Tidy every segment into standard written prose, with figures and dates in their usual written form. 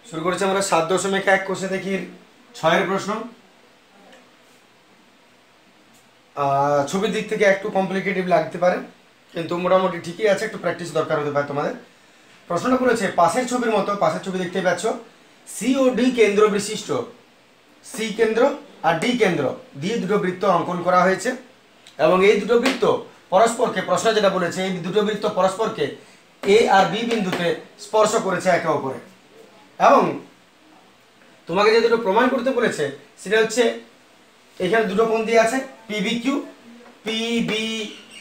শুরু করেছি আমরা 7.1 কোষে দেখি 6 প্রশ্ন। ছবির দিক থেকে একটু কমপ্লিকেটিভ লাগতে পারে, কিন্তু মোটামুটি ঠিকই আছে, একটু প্র্যাকটিস দরকার হতে পারে তোমাদের। প্রশ্নটা বলেছে পাশের ছবির মতো, পাশের ছবি দেখতে পাচ্ছ, সি ও ডি কেন্দ্র বিশিষ্ট, সি কেন্দ্র আর ডি কেন্দ্র দিয়ে দুটো বৃত্ত অঙ্কন করা হয়েছে এবং এই দুটো বৃত্ত পরস্পরকে, প্রশ্ন যেটা বলেছে এই দুটো বৃত্ত পরস্পরকে এ আর বি বিন্দুতে স্পর্শ করেছে একে অপরে। এবং তোমাকে যে দুটো প্রমাণ করতে বলেছে সেটা হচ্ছে এখানে দুটো কোণ দিয়ে আছে পিবি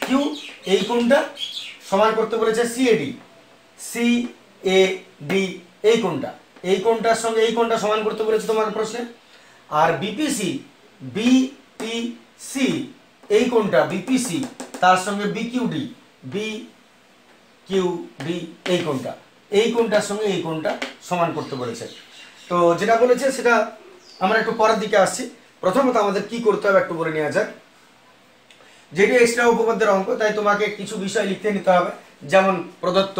কিউ, এই কোণটা সমান করতে বলেছে সিএডি, সিএডি এই কোণটার সঙ্গে এই কোণটা সমান করতে বলেছে তোমার প্রশ্নে। আর বিপিসি এই কোণটা বিপিসি তার সঙ্গে বিকিউডি এই কোণটার সঙ্গে এই কোণটা সমান করতে বলেছে। তো যেটা বলেছে সেটা আমরা একটু পরের দিকে আসছি। প্রথমত আমাদের কি করতে হবে একটু বলে নেওয়া যাক। যেটি এক্সট্রা উপপাদ্যের অঙ্ক, তাই তোমাকে কিছু বিষয় লিখতে নিতে হবে, যেমন প্রদত্ত,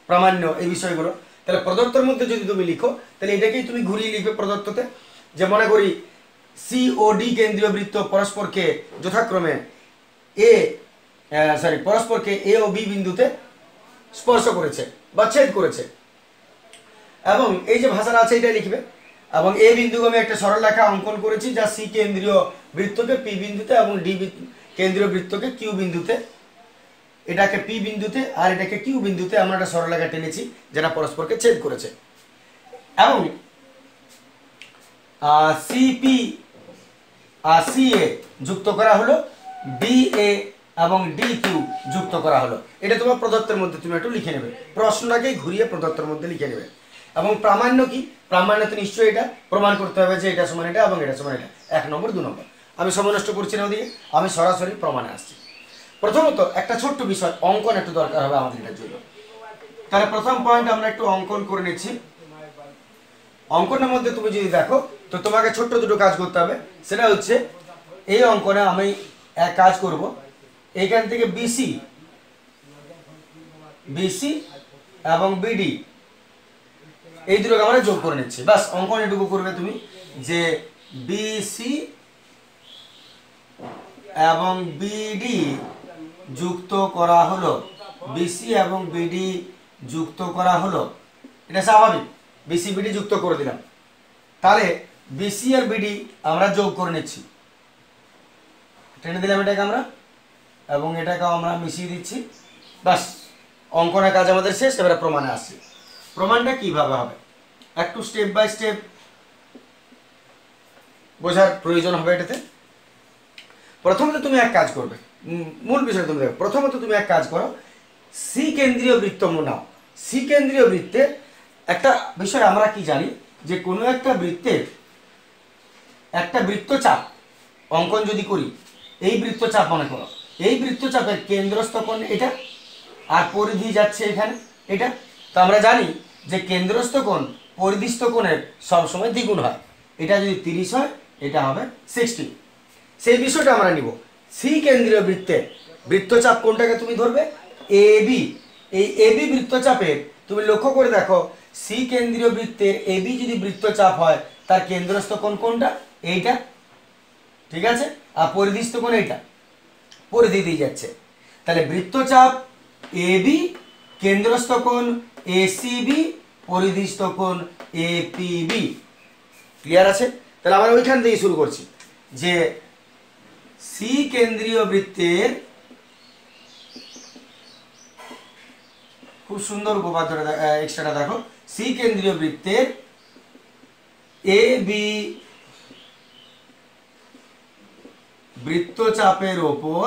প্রামাণ্য, এই বিষয়গুলো। তাহলে প্রদত্তের মধ্যে যদি তুমি লিখো তাহলে এটাকেই তুমি ঘুরিয়ে লিখবে প্রদত্ততে। যে মনে করি সি ও ডি কেন্দ্রীয় বৃত্ত পরস্পরকে যথাক্রমে পরস্পরকে এ ও বি বিন্দুতে স্পর্শ করেছে বা ছেদ করেছে, এবং এই যে ভাষাটা আছে এটা লিখবে। এবং এ বিন্দুকে আমি একটা সরলরেখা অঙ্কন করেছি যা সি কেন্দ্রীয় বৃত্তকে পি বিন্দুতে এবং ডি কেন্দ্রীয় বৃত্তকে কিউ বিন্দুতে, এটাকে পি বিন্দুতে আর এটাকে কিউ বিন্দুতে আমরা একটা সরলরেখা টেনেছি যেটা পরস্পরকে ছেদ করেছে। এবং সিপি আর সিএ যুক্ত করা হলো, ডিএ এবং ডি কিউ যুক্ত করা হলো। এটা তোমার প্রদত্তের মধ্যে তুমি একটু লিখে নেবে, প্রশ্নটাকেই ঘুরিয়ে প্রদত্তের মধ্যে লিখে নেবে। এবং প্রামাণ্য কি? প্রামাণ্য তো নিশ্চয়ই এটা প্রমাণ করতে হবে যে এটা সমান এটা এবং এটা সমান এটা, 1 নম্বর 2 নম্বর। আমি সময় নষ্ট করছি না ওদিকে, আমি সরাসরি প্রমাণে আসছি। প্রথমত একটা ছোট্ট বিষয় অঙ্কন একটু দরকার হবে আমাদের এটার জন্য। তাহলে প্রথম পয়েন্ট আমরা একটু অঙ্কন করে নিচ্ছি। অঙ্কনের মধ্যে তুমি যদি দেখো তো তোমাকে ছোট্ট দুটো কাজ করতে হবে। সেটা হচ্ছে এই অঙ্কনে আমি এক কাজ করব, এইখান থেকে বিসি এবং বিডি এই দুটোকে আমরা যোগ করে নিচ্ছি। বাস অঙ্কন এটুকু করবে তুমি, যে বিসি এবং বিডি যুক্ত করা হলো, বিসি এবং বিডি যুক্ত করা হলো, এটা স্বাভাবিক। বিসি বিডি যুক্ত করে দিলাম, তাহলে বিসি আর বিডি আমরা যোগ করে নিচ্ছি, টেনে দিলাম এটাকে আমরা, এবং এটাকে আমরা মিশিয়ে দিচ্ছি। বাস অঙ্কনের কাজ আমাদের শেষ। এবারে প্রমাণে আসছি। প্রমাণটা কিভাবে হবে একটু স্টেপ বাই স্টেপ বোঝার প্রয়োজন হবে এটাতে। প্রথমত তুমি এক কাজ করবে, মূল বিষয় তুমি দেখো। প্রথমত তুমি এক কাজ করো, সি কেন্দ্রীয় বৃত্ত নাও। সি কেন্দ্রীয় বৃত্তের একটা বিষয় আমরা কি জানি, যে কোনো একটা বৃত্তের একটা বৃত্তচাপ অঙ্কন যদি করি, এই বৃত্তচাপ মনে করো, এই বৃত্তচাপের কেন্দ্রস্থ কোণ এটা আর পরিধি যাচ্ছে এখানে এটা। তো আমরা জানি যে কেন্দ্রস্থ কোণ পরিধিস্থ কোণের সবসময় দ্বিগুণ হয়। এটা যদি 30 হয় এটা হবে 60। সেই বিষয়টা আমরা নিব। সি কেন্দ্রীয় বৃত্তের বৃত্তচাপ কোনটাকে তুমি ধরবে? এবি। এই এবি বৃত্তচাপের তুমি লক্ষ্য করে দেখো, সি কেন্দ্রীয় বৃত্তের এবি যদি বৃত্তচাপ হয় তার কেন্দ্রস্থ কোণ কোনটা? এইটা, ঠিক আছে। আর পরিধিস্থ কোণ এইটা, পরিধি দিয়ে যাচ্ছে। তাহলে বৃত্তচাপ এবি, কেন্দ্রস্থ কোণ এসিবি, পরিধিস্থ কোণ এপিবি। ক্লিয়ার আছে? তাহলে আমরা ওইখান থেকে শুরু করছি, যে সি কেন্দ্রীয় বৃত্তের, খুব সুন্দর উপপাদ্যটা এক্সট্রাটা দেখো, সি কেন্দ্রীয় বৃত্তের এবি বৃত্তচাপের ওপর,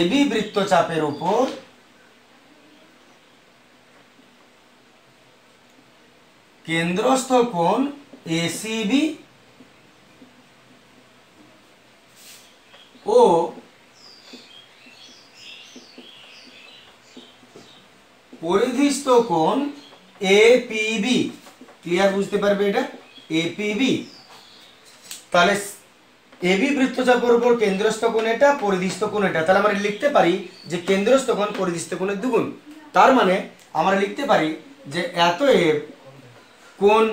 এবি বৃত্তচাপের ওপর কেন্দ্রস্থ কোণ এসিবি ও পরিধিস্থ কোণ এপিবি। ক্লিয়ার? বুঝতে পারবে এটা এপিবি। তাহলে এবি বৃত্তচাপের উপর কেন্দ্রস্থ কোণ এটা, পরিধিস্থ কোণ এটা। তাহলে আমরা লিখতে পারি যে কেন্দ্রস্থ কোণ পরিধিস্থ কোণের দ্বিগুণ। তার মানে আমরা লিখতে পারি যে এতএব কোণ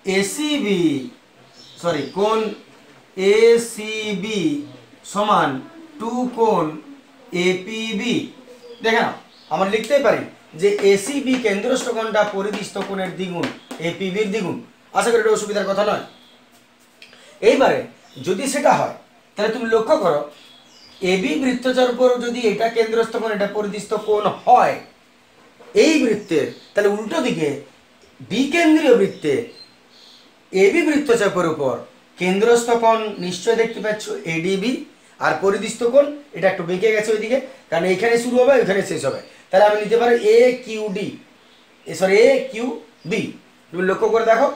এসিবি কোণ এসিবি সমান 2 কোণ এপিবি। দেখে নাও, আমরা লিখতেই পারি যে এসিবি কেন্দ্রস্থ কোণটা পরিধিস্থ কোণের দ্বিগুণ, এপিবির দ্বিগুণ। আশা করি এটা অসুবিধার কথা নয়। এইবারে যদি সেটা হয় তাহলে তুমি লক্ষ্য করো, এবি বৃত্তচার উপর যদি এটা কেন্দ্রস্থ কোণ এটা পরিধিস্থ কোণ হয় এই বৃত্তের, তাহলে উল্টো দিকে দ্বিকেন্দ্রীয় বৃত্তে এবি বৃত্তচাপের উপর কেন্দ্রস্থ কোণ নিশ্চয় দেখতে পাচ্ছ এডিবি, আর পরিধিস্থ কোণ এটা একটু বেঁকে গেছে ওইদিকে, কারণ এখানে শুরু হবে ওইখানে শেষ হবে। তাহলে আমি নিতে পারি এ কিউ বি। তুমি লক্ষ্য করে দেখো,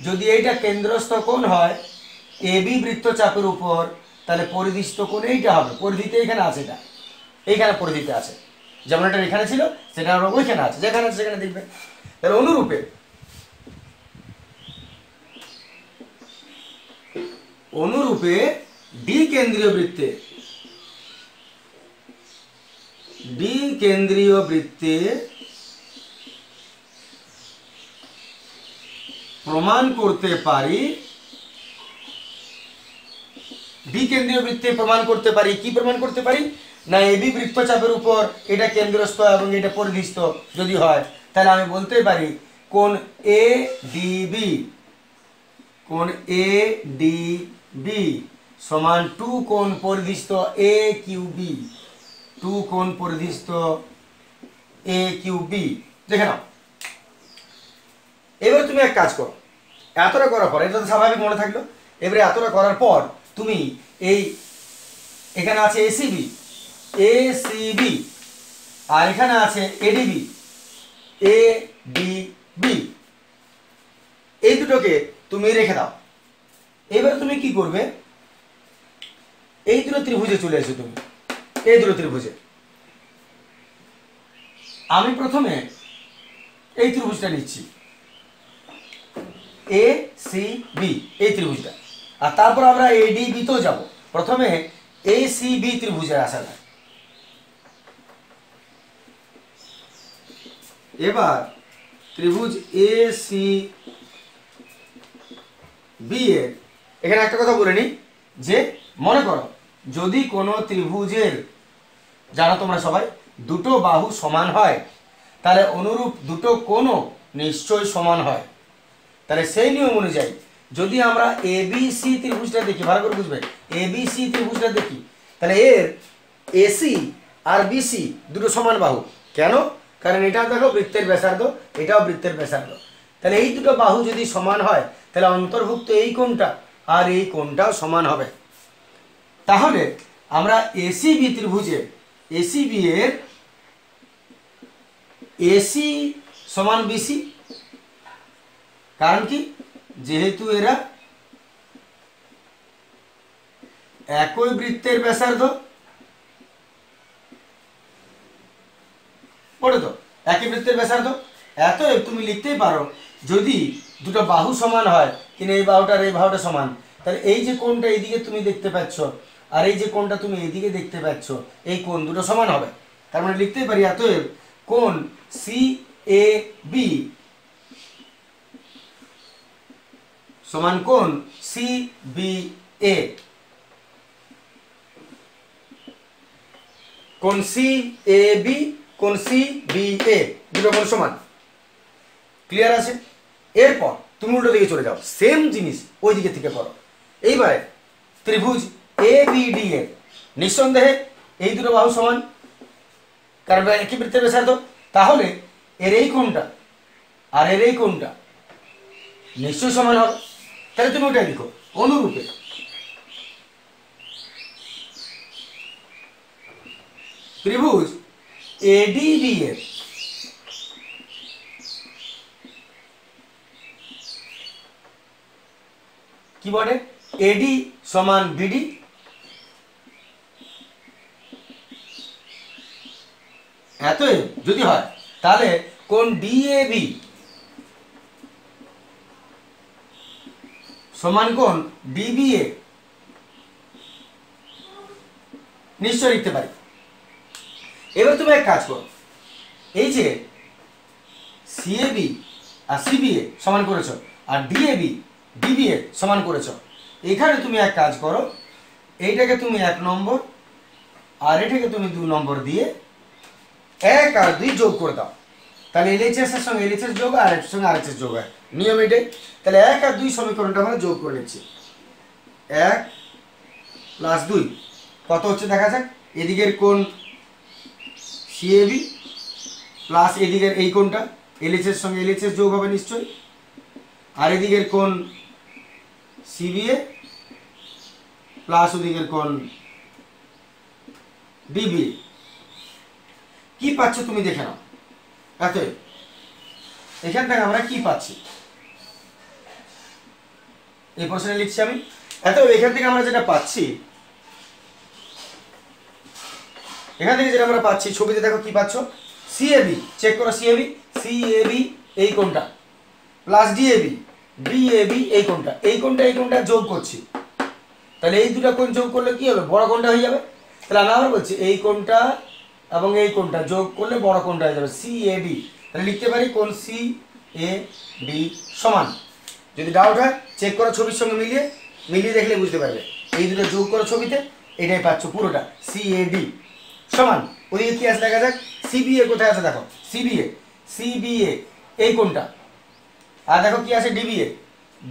যদি এইটা কেন্দ্রস্থ কোণ হয় এবি বৃত্তচাপের উপর, তাহলে পরিধিস্থ কোণ এইটা হবে। পরিধিতে এখানে আছে, এটা এইখানে পরিধিতে আছে, যেমন এটা এখানে ছিল সেটা ওইখানে আছে, যেখানে আছে সেখানে দেখবে। তাহলে অনুরূপে ডি কেন্দ্রীয় বৃত্তে প্রমাণ করতে পারি, ডি কেন্দ্রীয় বৃত্তে প্রমাণ করতে পারি, কি প্রমাণ করতে পারি না এবি বৃত্তচাপের উপর এটা কেন্দ্রস্থ এবং এটা পরিধিস্থ যদি হয়, তাহলে আমি বলতে পারি কোণ এডিবি সমান 2 কোণ পরিধিস্থ এ কিউবি, 2 কোণ পরিধিস্থ এ কিউবি। দেখে নাও, এবারে তুমি এক কাজ করো, এতটা করার পর, এটা তো স্বাভাবিক মনে থাকলো। এবারে এতটা করার পর তুমি এই এখানে আছে এসিবি আর এখানে আছে এডিবি, এই দুটোকে তুমি রেখে দাও। এবারে তুমি কি করবে, এই দুটো ত্রিভুজে চলে এসো তুমি, এই দুটো ত্রিভুজে। আমি প্রথমে এই ত্রিভুজটা নিচ্ছি এ সি বি, এই ত্রিভুজটা, আর তারপর আমরা এডিবি তেও যাব। প্রথমে এ সি বি ত্রিভুজে আসা যায়। এবার ত্রিভুজ এ সি বি এর এখানে একটা কথা বলে নি, যে মনে করো যদি কোনো ত্রিভুজের, জানো তোমরা সবাই, দুটো বাহু সমান হয় তাহলে অনুরূপ দুটো কোণও নিশ্চয়ই সমান হয়। তাহলে সেই নিয়ম অনুযায়ী যদি আমরা এবিসি ত্রিভুজটা দেখি, ভালো করে বুঝবে, এবিসি ত্রিভুজটা দেখি, তাহলে এর এসি আর বিসি দুটো সমান বাহু। কেন? কারণ এটাও দেখো বৃত্তের ব্যাসার্ধ, এটাও বৃত্তের ব্যাসার্ধ। তাহলে এই দুটো বাহু যদি সমান হয় তাহলে অন্তর্ভুক্ত এই কোণটা আর এই কোণটাও সমান হবে। তাহলে আমরা এসিবি ত্রিভুজে এসিবি এর এসি সমান বিসি, কারণ কি, যেহেতু এরা একই বৃত্তের ব্যাসার্ধ, পড়ে তো একই বৃত্তের ব্যাসার্ধ, এত তুমি লিখতেই পারো যদি দুটো বাহু সমান হয়, কিন্তু এই বাহুটার এই বাহুটা সমান, তাহলে এই যে কোণটা এইদিকে তুমি দেখতে পাচ্ছ আর এই যে কোণটা তুমি এইদিকে দেখতে পাচ্ছ, এই কোণ দুটো সমান হবে। তার মানে লিখতেই পারি অতএব কোণ সি এ বি সমান কোণ সি বি এ, কোণ সি এ বি, কোণ সি বি এ দুটো কোণ সমান। ক্লিয়ার আছে? এরপর তুমি উল্টো দিকে চলে যাও, সেম জিনিস ওই দিকে থেকে করো। এইবারে ত্রিভুজ এ বি ডি এর নিঃসন্দেহে এই দুটো বাহু সমান, কারণ একই বৃত্তের ব্যাসার্ধ। তাহলে এর এই কোণটা আর এর এই কোণটা নিশ্চয়ই সমান হবে। তাহলে তুমি ওটাই লিখো, অনুরূপে ত্রিভুজ এডিবি এর কি বলে, এডি সমান বিডি, এত যদি হয় তাহলে কোণ ডিএবি সমান কোণ ডিবিএ নিশ্চয় লিখতে পারি। এবার তুমি এক কাজ করো, এই যে সিএবি আর সিবিএ সমান করেছো, আর ডিএবি ডিবিএ সমান করেছো। এখানে তুমি এক কাজ করো, এইটাকে তুমি 1 নম্বর আর এটাকে তুমি 2 নম্বর দিয়ে 1 আর 2 যোগ করে দাও। তাহলে এলএইচএস এর সঙ্গে এলএইচএস যোগ আর এর সঙ্গে আরএইচএস যোগ হয়, নিয়ম এটাই। তাহলে 1 আর 2 সমীকরণটা আমরা যোগ করে নিচ্ছি। 1 + 2 কত হচ্ছে দেখা যাক। এদিকের কোণ সিএবি প্লাস এদিকের এই কোণটা এলএইচএস সঙ্গে এলএইচএস যোগ হবে নিশ্চয়ই, আর এদিকের কোণ সিবিএ প্লাস ওদিকের কোণ ডিবিএ। কি পাচ্ছ তুমি দেখে নাও। অতএব এখান থেকে আমরা কি পাচ্ছি, এই প্রশ্নে লিখছি আমি। অতএব এখান থেকে আমরা যেটা পাচ্ছি, এখান থেকে যেটা আমরা পাচ্ছি, ছবিতে দেখো কি পাচ্ছ, সিএবি, চেক করো সিএবি, সিএবি এই কোণটা প্লাস ডিএবি, ডিএবি এই কোণটা, এই কোণটা এই কোণটা যোগ করছি। তাহলে এই দুটো কোণ যোগ করলে কি হবে, বড় কোণটা হয়ে যাবে। তাহলে আমি আবার বলছি, এই কোণটা এবং এই কোণটা যোগ করলে বড় কোণটা হয়ে যাবে সিএডি। তাহলে লিখতে পারি কোণ সিএডি সমান, যদি ডাউট হয় চেক করো ছবির সঙ্গে মিলিয়ে দেখলে বুঝতে পারবে। এই দুটো যোগ করো ছবিতে, এটাই পাচ্ছ পুরোটা সিএডি সমান। ওদিকে কি আছে দেখা যাক, সিবিএ কোথায় আছে দেখো, সিবিএ এই কোণটা, আর দেখো কি আছে ডিবিএ,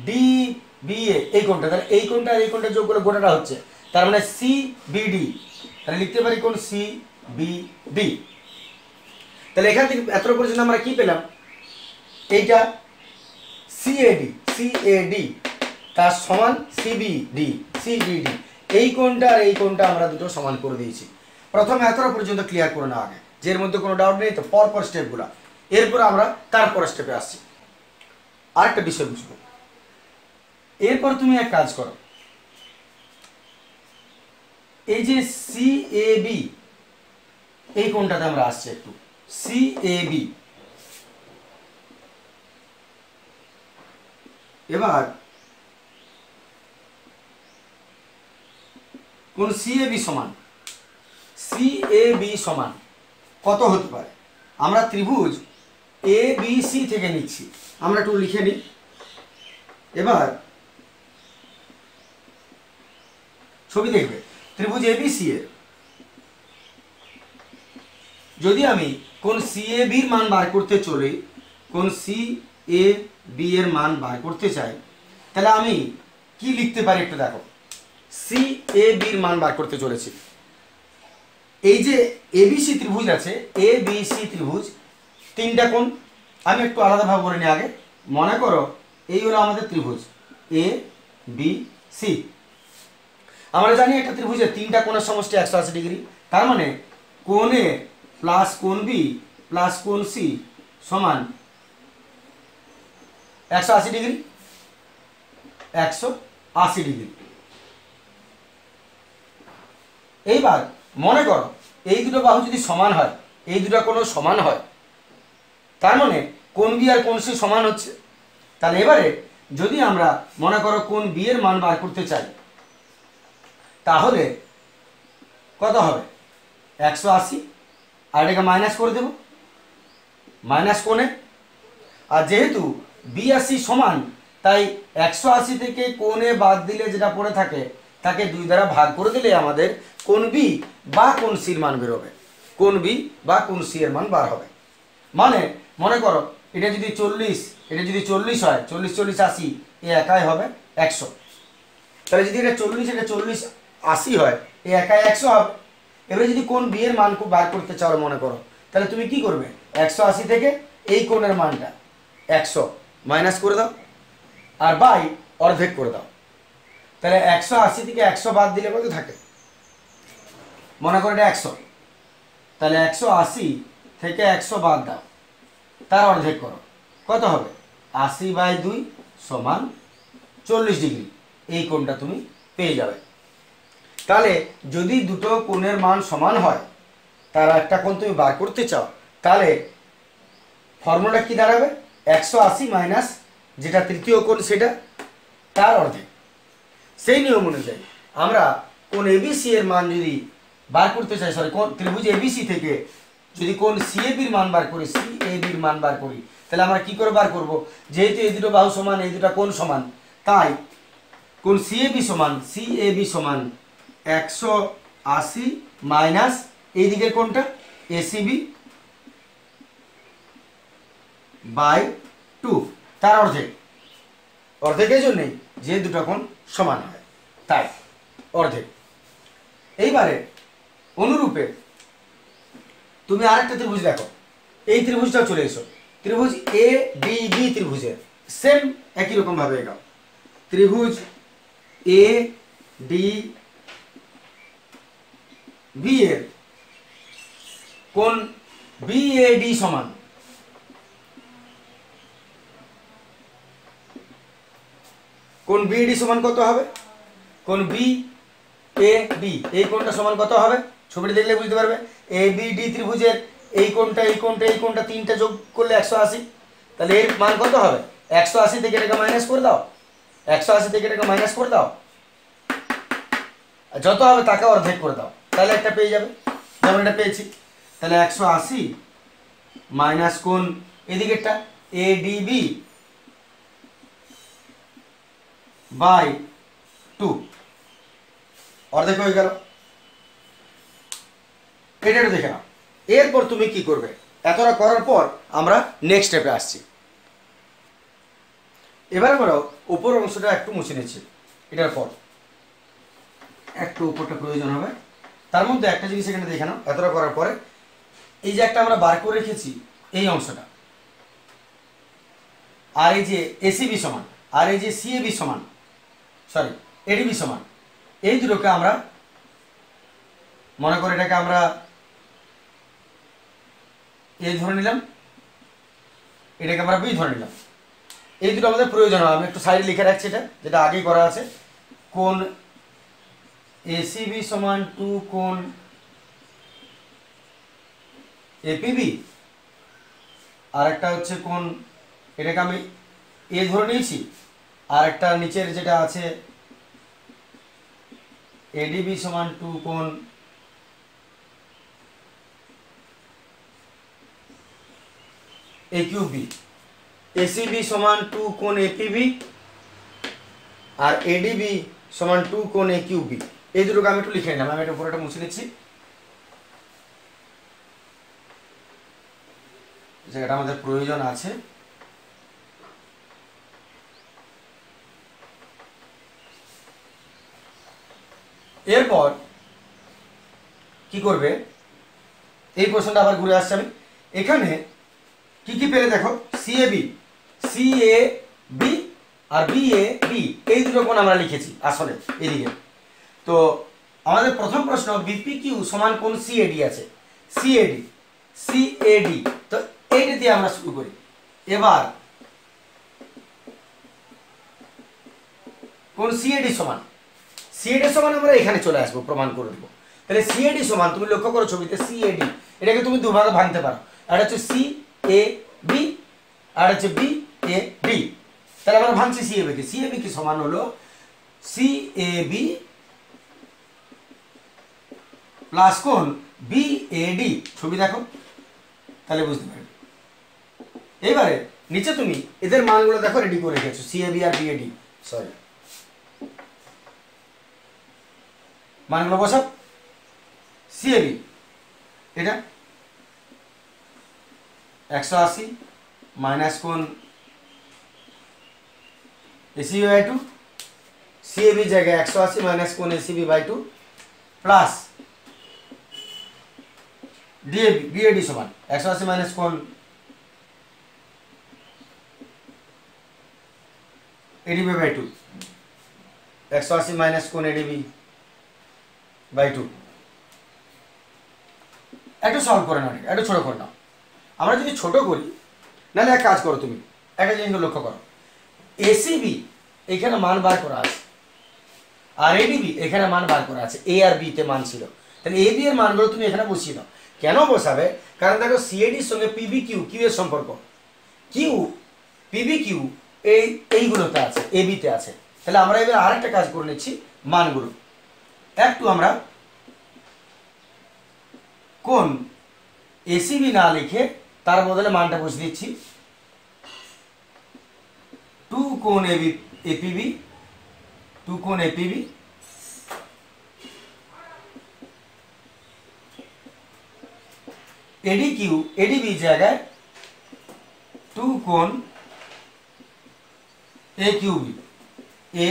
ডিবিএ এই কোণটা। তাহলে এই কোণটা আর এই কোণটা যোগ করে গোটাটা হচ্ছে, তার মানে সিবিডি। তাহলে লিখতে পারি কোণ সিবিডি। তাহলে এখান থেকে এত পর্যন্ত আমরা কি পেলাম, এইটা সিএডি তার সমান সিবিডি। এই কোণটা আর এই কোণটা আমরা দুটো সমান করে দিয়েছি। প্রথমে এতটা পর্যন্ত ক্লিয়ার করে নেওয়া আগে, যে এর মধ্যে কোনো ডাউট নেই তো, পরপর স্টেপগুলো। এরপর আমরা তারপর স্টেপে আসছি। আরেকটা বিষয় বুঝবো, এরপর তুমি এক কাজ করো, এই যে সিএবি এই কোণটাতে আমরা আসছি একটু, সিএবি। এবার কোন সিএবি সমান কত হতে পারে। আমরা ত্রিভুজ এ বি সি থেকে নিচ্ছি, আমরা একটু লিখে নিই। এবার ছবি দেখবে, ত্রিভুজ এ বি সি এর যদি আমি কোন সিএবির মান বার করতে চলে, কোন সিএবি এর মান বার করতে চাই, তাহলে আমি কি লিখতে পারি একটু দেখো। সিএবির মান বার করতে চলেছি, এই যে এবিসি ত্রিভুজ আছে, এবিসি ত্রিভুজ তিনটা কোণ, আমি একটু আলাদাভাবে বলে নিই আগে। মনে করো এই হলো আমাদের ত্রিভুজ এ বি সি। আমরা জানি একটা ত্রিভুজের তিনটা কোণের সমষ্টি 180 ডিগ্রি, তার মানে কোণ এ প্লাস কোণ বি প্লাস কোণ সি সমান 180 ডিগ্রি, 180 ডিগ্রি। এইবার মনে করো এই দুটো বাহু যদি সমান হয়, এই দুটো কোণ সমান হয়, তার মানে কোণ বি আর কোণ সি সমান হচ্ছে। তাহলে এবারে যদি আমরা মনে করো কোণ বি এর মান বার করতে চাই, তাহলে কত হবে, 180, আর এটাকে মাইনাস করে দেব, মাইনাস কোণে। আর যেহেতু বি আর সি সমান, তাই 180 থেকে কোণে বাদ দিলে যেটা পড়ে থাকে তাকে 2 দ্বারা ভাগ করে দিলে আমাদের কোণ বি বা কোণ সির মান বেরোবে, কোণ বি বা কোণ সি এর মান বার হবে। মানে মনে করো এটা যদি 40, এটা যদি 40 হয়, 40 40 80, এ একাই হবে 100। তাহলে যদি এটা 40 এটা 40 80 হয়, এ একাই 100 হবে। এবারে যদি কোণ বি এর মান বার করতে চাও মনে করো, তাহলে তুমি কি করবে, 180 থেকে এই কোণের মানটা 100 মাইনাস করে দাও, আর বাই অর্ধেক করে দাও। তাহলে 180 থেকে 100 বাদ দিলে কত থাকে, মনে করো এটা 100, তাহলে 180 থেকে 100 বাদ দাও, তার অর্ধেক করো, কত হবে, 80/2 সমান 40 ডিগ্রি। এই কোণটা তুমি পেয়ে যাবে। তাহলে যদি দুটো কোণের মান সমান হয়, তার একটা কোণ তুমি বার করতে চাও, তাহলে ফর্মুলা কি দাঁড়াবে, 180 মাইনাস যেটা তৃতীয় কোণ সেটা, তার অর্ধেক। সেই নিয়ম অনুযায়ী আমরা কোণ এবিসি এর মান যদি বার করতে চাই, সরি কোণ ত্রিভুজ এবিসি থেকে যদি কোণ সিএবির মান বার করি, সিএবির মান বার করি, তাহলে আমরা কি করে বার করব, যেহেতু এই দুটো বাহু সমান, এই দুটো কোণ সমান, তাই কোণ সিএবি সমান 180 মাইনাস এই দিকের কোণটা এসিবি বাই 2, তার অর্ধেকের জন্যই যে দুটো কোণ সমান হয়, তাই অর্ধেক। এইবারে অনুরূপে তুমি আরেকটা ত্রিভুজ দেখো, এই ত্রিভুজটাও চলে এসো, ত্রিভুজ এ ডি বি ত্রিভুজের সেম একই রকম ভাবে এগাও। ত্রিভুজ এ ডি বি এর কোণ বিএডি সমান কোণ বিএডি সমান কত হবে, কোণ বি এ ডি এই কোণটা সমান কত হবে, ছবিটা দেখলে বুঝতে পারবে। এ বি ডি ত্রিভুজের এই কোণটা তিনটা যোগ করলে 180, তাহলে এর মান কত হবে, 180 থেকে এটাকে মাইনাস করে দাও, 180 থেকে এটাকে মাইনাস করে দাও, যত হবে তাকে অর্ধেক করে দাও, তাহলে একটা পেয়ে যাবে, যেমন এটা পেয়েছি। তাহলে 180 মাইনাস কোণ এদিকেরটা এডিবি বাই 2, অর্ধেক হয়ে গেল। এটা দেখে নাও। এরপর তুমি কি করবে, এতটা করার পর আমরা নেক্সট স্টেপে আসছি। এবার আমরা উপর অংশটা একটু মুছে নিচ্ছি, এটার পর একটু উপরটা প্রয়োজন হবে। তার মধ্যে একটা জিনিস এখানে দেখে নাও, এতটা করার পরে এই যে একটা আমরা বার করে রেখেছি এই অংশটা, আর এই যে এসিবি সমান আর এই যে সিএবি সমান, সরি এডিবি সমান, এই দুটোকে আমরা মনে করে এটাকে আমরা এ ধরে নিলাম, এটাকে আমরা বি ধরে নিলাম। এই দুটো আমাদের প্রয়োজন হয়, আমি একটু সাইডে লিখে রাখছি এটা, যেটা আগেই করা আছে। কোণ এসিবি সমান 2 কোণ এপিবি, আর একটা হচ্ছে কোণ, এটাকে আমি এ ধরে নিয়েছি, আর একটা নিচের যেটা আছে এডিবি সমান 2 কোণ একিউবি, এসিবি সমান 2 কোণ এপিবি আর এডিবি সমান 2 কোণ একিউবি। এই দুটোকে আমি একটু লিখে নিলাম, আমি এটা পুরোটা মুছে নিচ্ছি, জায়গাটা আমাদের প্রয়োজন আছে। এরপর কি করবে, এই প্রশ্নটা আবার ঘুরে আসছে, আমি এখানে কি কি পেলে দেখো, সিএবি আর বিএবি এই দুটো কোণ আমরা লিখেছি আসলে এদিকে। তো আমাদের প্রথম প্রশ্ন বিপিকিউ সমান কোণ সিএডি আছে, সিএডি, তো এইটা দিয়ে আমরা শুরু করি। এবার কোণ সিএডি সমান আমরা এখানে চলে আসবো, প্রমাণ করে দেবো। তাহলে সিএডি সমান, তুমি লক্ষ্য করো ছবিতে সিএডি, এটাকে তুমি দুভাগে ভাঙতে পারো, একটা হচ্ছে সি এ বি আর হচ্ছে বি এ ডি। তাহলে আমরা ভাঙছি সিএবি কে, সিএবি কি সমান হলো সিএবি প্লাস কোণ বিএডি, ছবি দেখো তাহলে বুঝতে পারবে। এবারে নিচে তুমি এদের মানগুলো দেখো, রেডি করে রেখেছো, সিএবি আর বিএডি, সরি মানগুলো বসাও। সিএবি এটা 180 মাইনাস কোণ এসিবি বাই 2, সিএবি জায়গায় 180 মাইনাস কোণ ACB by 2 plus DAB BAD সমান 180 মাইনাস কোণ এডিবি বাই 2, 180 মাইনাস কোণ এডিবি বাই 2। একটু সলভ করে নাও, একটু ছোট করে নাও। আমরা যদি ছোট করি, নাহলে এক কাজ করো, তুমি একটা জিনিস লক্ষ্য করো, এসিবি এখানে মান বার করা আছে আর এডিবি এখানে মান বার করা আছে, এ আর বি তে মান ছিল, তাহলে এ বি এর মানগুলো তুমি এখানে বসিয়ে দাও। কেন বসাবে, কারণ দেখো সিএডির সঙ্গে পিবি কিউ এর সম্পর্ক, কিউ পিবি কিউ এইগুলোতে আছে, এ বিতে আছে। তাহলে আমরা এবার আরেকটা কাজ করে নিচ্ছি, মানগুলো একটু আমরা কোণ এসিবি না লিখে তার বদলে মানটা বসিয়ে দিচ্ছি টু কোণ এপিবি, টু কোণ এপিবি এডি কিউ এডিবি জায়গায় টু কোণ এ কিউ বি, এ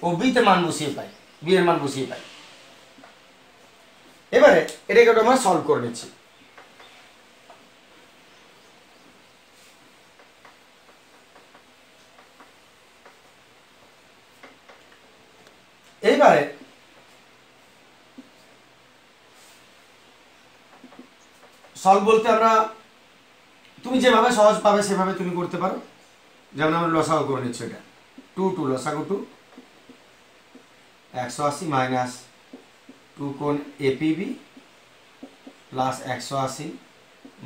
ও বিতে মান বসিয়ে পাই, বি এর মান বসিয়ে পাই। এবারে এটাকে আমরা সলভ করে নিচ্ছি। এইবারে সলভ বলতে আমরা তুমি যেভাবে সহজ পাবে সেভাবে তুমি করতে পারো। যেমন আমরা লসাগু করে নিচ্ছি, এটা টু টু লসাগু টু 180 মাইনাস টু কোণ এপিবি প্লাস 180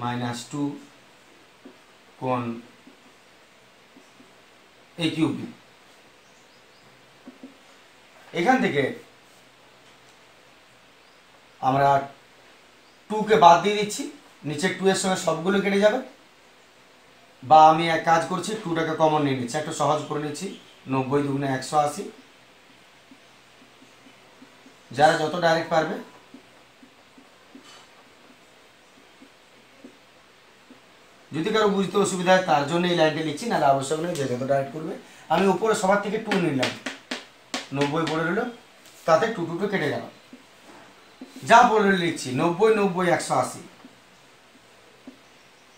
মাইনাস টু কোণ এ কিউবি। এখান থেকে আমরা 2 কে বাদ দিয়ে দিচ্ছি, নিচে 2 এর সঙ্গে সবগুলো কেটে যাবে। বা আমি এক কাজ করছি, 2টাকে কমন নিয়ে নিচ্ছি, একটু সহজ করে নিচ্ছি। 90 দুগুণে 180, যারা যত ডাইরেক্ট পারবে যদি কারো বুঝতে অসুবিধা হয় তার জন্য এই লাইনটা লিখছি, নাহলে আবশ্যক নেই, যে যত ডাইরেক্ট করবে। আমি উপরে সবার থেকে 2 নিলাম, 90 পড়ে রইল, তাতে 2 2 কেটে গেল, যা পড়ে লিখছি 90 90 180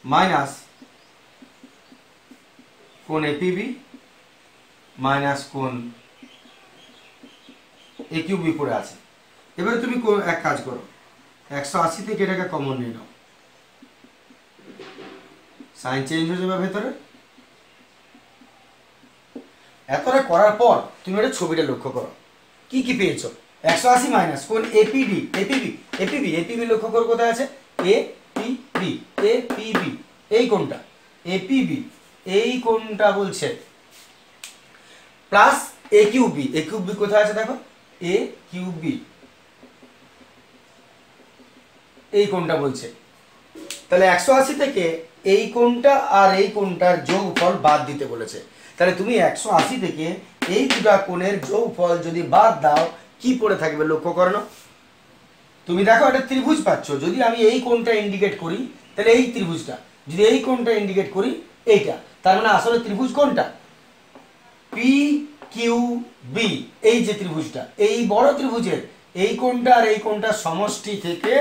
মাইনাস কোণ এপিবি মাইনাস কোণ এ কিউবি পড়ে আছে। এবারে তুমি এক কাজ করো, 180 থেকে এটাকে কমন নিয়ে নাও, সাইন চেঞ্জ হয়ে যাবে ভেতরে। এতটা করার পর তুমি এটা ছবিটা লক্ষ্য করো, কি কি পেয়েছো। 180 মাইনাস কোণ এপিডি এপিবি এপিবি এপিবি লক্ষ্য করো কোথায় আছে, এপিবি এপিবি, এই কোণটা এপিবি, এই কোণটা বলছে প্লাস এ কিউবি, এ কিউবি কোথায় আছে দেখো, এ কিউবি, এই কোণটা বলছে। তাহলে 180 থেকে এই কোণটা আর এই কোণটার যোগফল বাদ দিতে বলেছে। তাহলে তুমি 180 থেকে এই দুটা কোণের যোগফল যদি বাদ দাও, কি পড়ে থাকবে লক্ষ্য করো না। তুমি দেখো একটা ত্রিভুজ পাচ্ছ, যদি আমি এই কোণটা ইন্ডিকেট করি তাহলে এই ত্রিভুজটা, যদি এই কোণটা ইন্ডিকেট করি এইটা, তার মানে আসলে ত্রিভুজ কোনটা, পি কিউ বি, এই যে ত্রিভুজটা, এই বড় ত্রিভুজের এই কোণটা আর এই কোণটা সমষ্টি থেকে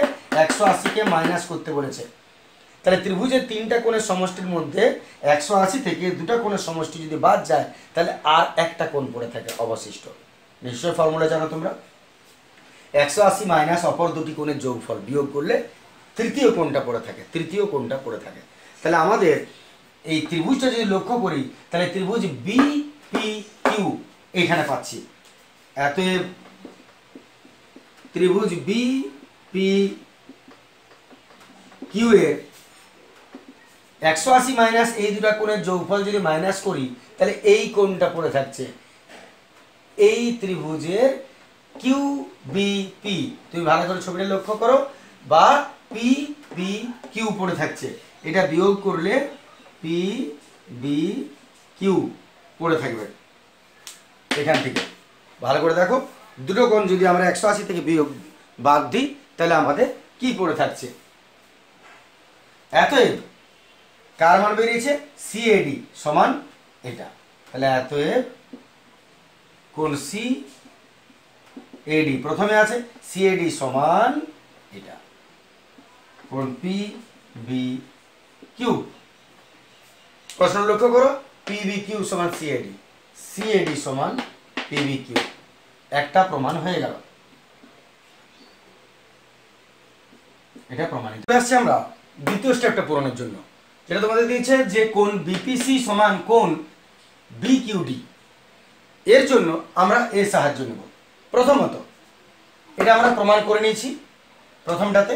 180 কে মাইনাস করতে বলেছে। তাহলে ত্রিভুজের তিনটা কোণের সমষ্টির মধ্যে 180 থেকে দুটা কোণের সমষ্টি যদি বাদ যায়, তাহলে আর একটা কোণ পড়ে থাকে অবশিষ্ট। নিশ্চয় ফর্মুলা জানো তোমরা, 180 মাইনাস অপর দুটি কোণের যোগফল বিয়োগ করলে তৃতীয় কোণটা পড়ে থাকে, তৃতীয় কোণটা পড়ে থাকে। তাহলে আমাদের এই ত্রিভুজটা যদি লক্ষ্য করি, তাহলে ত্রিভুজ বি পি কিউ এইখানে পাচ্ছি। অতএব ত্রিভুজ বি পি কিউ এর 180 মাইনাস এই দুটা কোণের যোগফল যদি মাইনাস করি, তাহলে এই কোণটা পড়ে থাকছে এই ত্রিভুজের কিউ বি পি। তুমি ভালো করে ছবিটা লক্ষ্য করো, বা পি বি কিউ পড়ে থাকছে, এটা বিয়োগ করলে পি বি কিউ পড়ে থাকবে। এখান থেকে ভালো করে দেখো, দুটো কোণ যদি আমরা 180 থেকে বিয়োগ বাদ দিই, তাহলে আমাদের কি পড়ে থাকছে, এতএব কার মান বেরিয়েছে, সিএডি সমান এটা। তাহলে এতএব কোণ সি এডি প্রথমে আছে, সিএডি সমান এটা, কোণ পি বি কিউ। প্রশ্ন লক্ষ্য করো, পি বি কিউ সমান সিএডি, সিএডি সমান পি বি কিউ, একটা প্রমাণ হয়ে গেল, এটা প্রমাণিত। আসছে আমরা দ্বিতীয় স্টেপটা পূরণের জন্য, যেটা তোমাদের দিয়েছে যে কোণ বিপিসি সমান কোণ বিকিউডি। এর জন্য আমরা এর সাহায্য নেব। প্রথমত এটা আমরা প্রমাণ করে নিয়েছি, প্রথমটাতে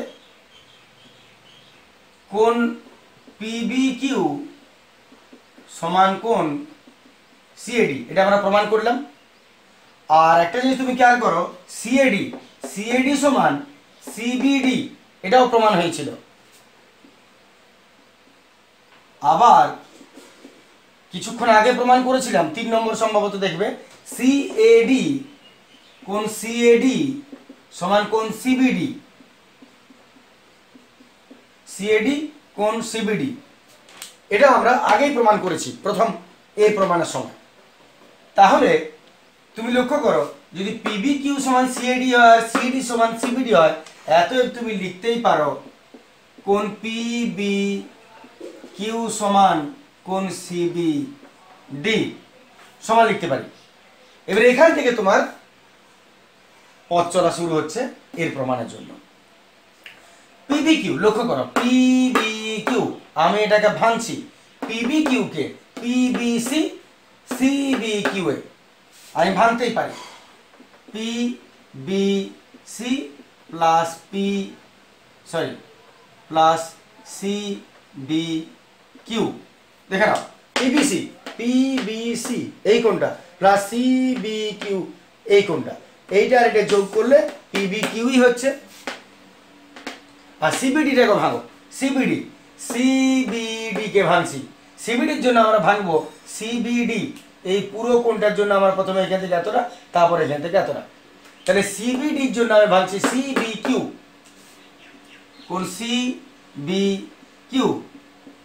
কোণ পিবিকিউ সমান কোণ সিএডি, এটা আমরা প্রমাণ করলাম। আর একটা জিনিস তুমি খেয়াল করো, সিএডি সিএডি সমান সিবিডি, এটাও প্রমাণ হয়েছিল। আবার কিছুক্ষণ আগে প্রমাণ করেছিলাম 3 নম্বর সম্ভবত দেখবে সিএডি কোণ সিএডি সমান কোণ সিবিডি, সিএডি কোণ সিবিডি, এটা আমরা আগেই প্রমাণ করেছি প্রথম এই প্রমাণের সময়। তাহলে তুমি লক্ষ্য করো যদি পিবি কিউ সমান সিএডি হয় আর সিএডি সমান সিবিডি হয়, এতএব তুমি লিখতেই পারো কোণ পিবি কিউ সমান কোণ সিবিডি সমান লিখতে পারি। এবার এখান থেকে তোমার পথ চলা শুরু হচ্ছে এর প্রমাণের জন্য। পিবি কিউ লক্ষ্য করো, পিবি কিউ আমি এটাকে ভাঙছি, পিবি কিউ কে পিবিসি সিবি কিউ এ আমি ভাঙতেই পারি, PBC plus plus CB Q. দেখে নাও পিবিসি পিবিসি এই কোণটা প্লাস সিবি কিউ এই কোণটা, এইটা আর এটা যোগ করলে পিবি কিউই হচ্ছে। আর সিবিডিটাকে ভাঙো, সিবিডি সিবিডি কে ভাঙছি, সিবিডির জন্য আমরা ভাঙবো সিবিডি, এই পুরো কোণটার জন্য আমরা প্রথমে এখান থেকে এতটা তারপরে এখান থেকে এতটা, তাহলে সিবিডির জন্য আমি ভাঙছি সিবি কিউ কোণ সিবি কিউ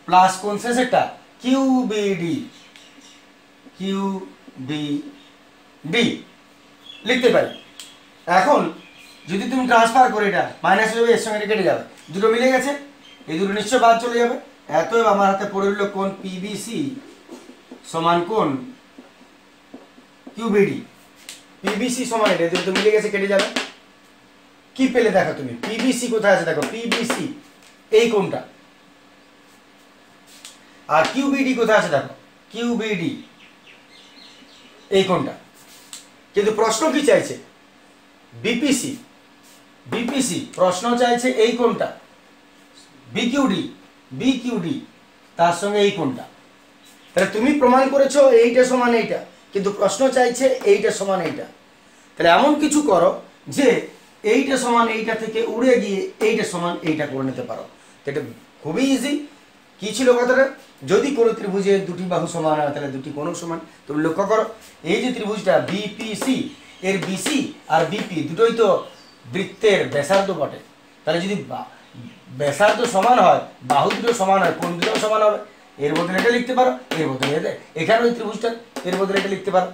প্লাস কোণ শেষেরটা কিউবিডি কিউবিডি লিখতে পারি। এখন যদি তুমি ট্রান্সফার করে এটা মাইনাস হয়ে এর সঙ্গে কেটে যাবে, দুটো মিলে গেছে, এই দুটো নিশ্চয় বাদ চলে যাবে। এতএব আমার হাতে পড়ে রইল কোণ পিবিসি সমান কোণ কিউবিডি, পিবিসি সমান এটা দুটো মিলে গেছে কেটে যাবে। কি পেলে দেখো তুমি, পিবিসি কোথায় আছে দেখো, পিবিসি এই কোণটা, আর কিউবিডি কোথায় আছে দেখো, কিউবিডি এই কোণটা। কিন্তু প্রশ্ন কি চাইছে, বিপিসি বিপিসি প্রশ্ন চাইছে এই কোণটা, বিকিউডি বিকিউডি তার সঙ্গে এই কোণটা। তাহলে তুমি প্রমাণ করেছো এইটা সমান এইটা, কিন্তু প্রশ্ন চাইছে এইটা সমান এইটা। তাহলে এমন কিছু করো যে এইটা সমান এইটা থেকে উড়ে গিয়ে এইটা সমান এইটা করে নিতে পারো। এটা খুবই ইজি। কি ছিল কথাটা, যদি কোনো ত্রিভুজের দুটি বাহু সমান হয় তাহলে দুটি কোণ সমান। তুমি লক্ষ্য করো এই যে ত্রিভুজটা বিপিসি, এর বিসি আর বিপি দুটোই তো বৃত্তের ব্যাসার্ধ বটে। তাহলে যদি ব্যাসার্ধ সমান হয়, বাহু দুটো সমান হয়, কোণ দুটো সমান হবে। এর বদলে এটা লিখতে পারো, এর বদলে এটা, এখানে ওই ত্রিভুজটা এর বদলে এটা লিখতে পারো।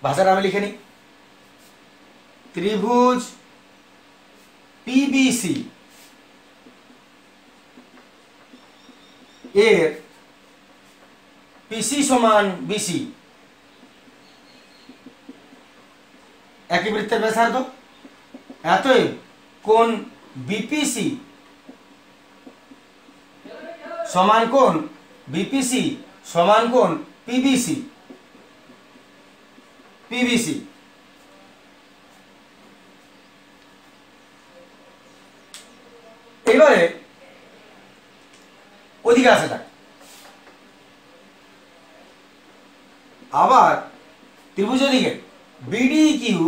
ভাষাটা আমি লিখে নিই, ত্রিভুজ পিবিসি এর পিসি সমান বিসি, একই বৃত্তের ব্যাসার্ধ, এতএব কোণ বিপিসি সমান কোণ বিপিসি সমান কোণ পিবিসি, পিবিসি। এবারে ওদিকে আসে থাক, আবার ত্রিভুজ ওদিকে বিডি কিউ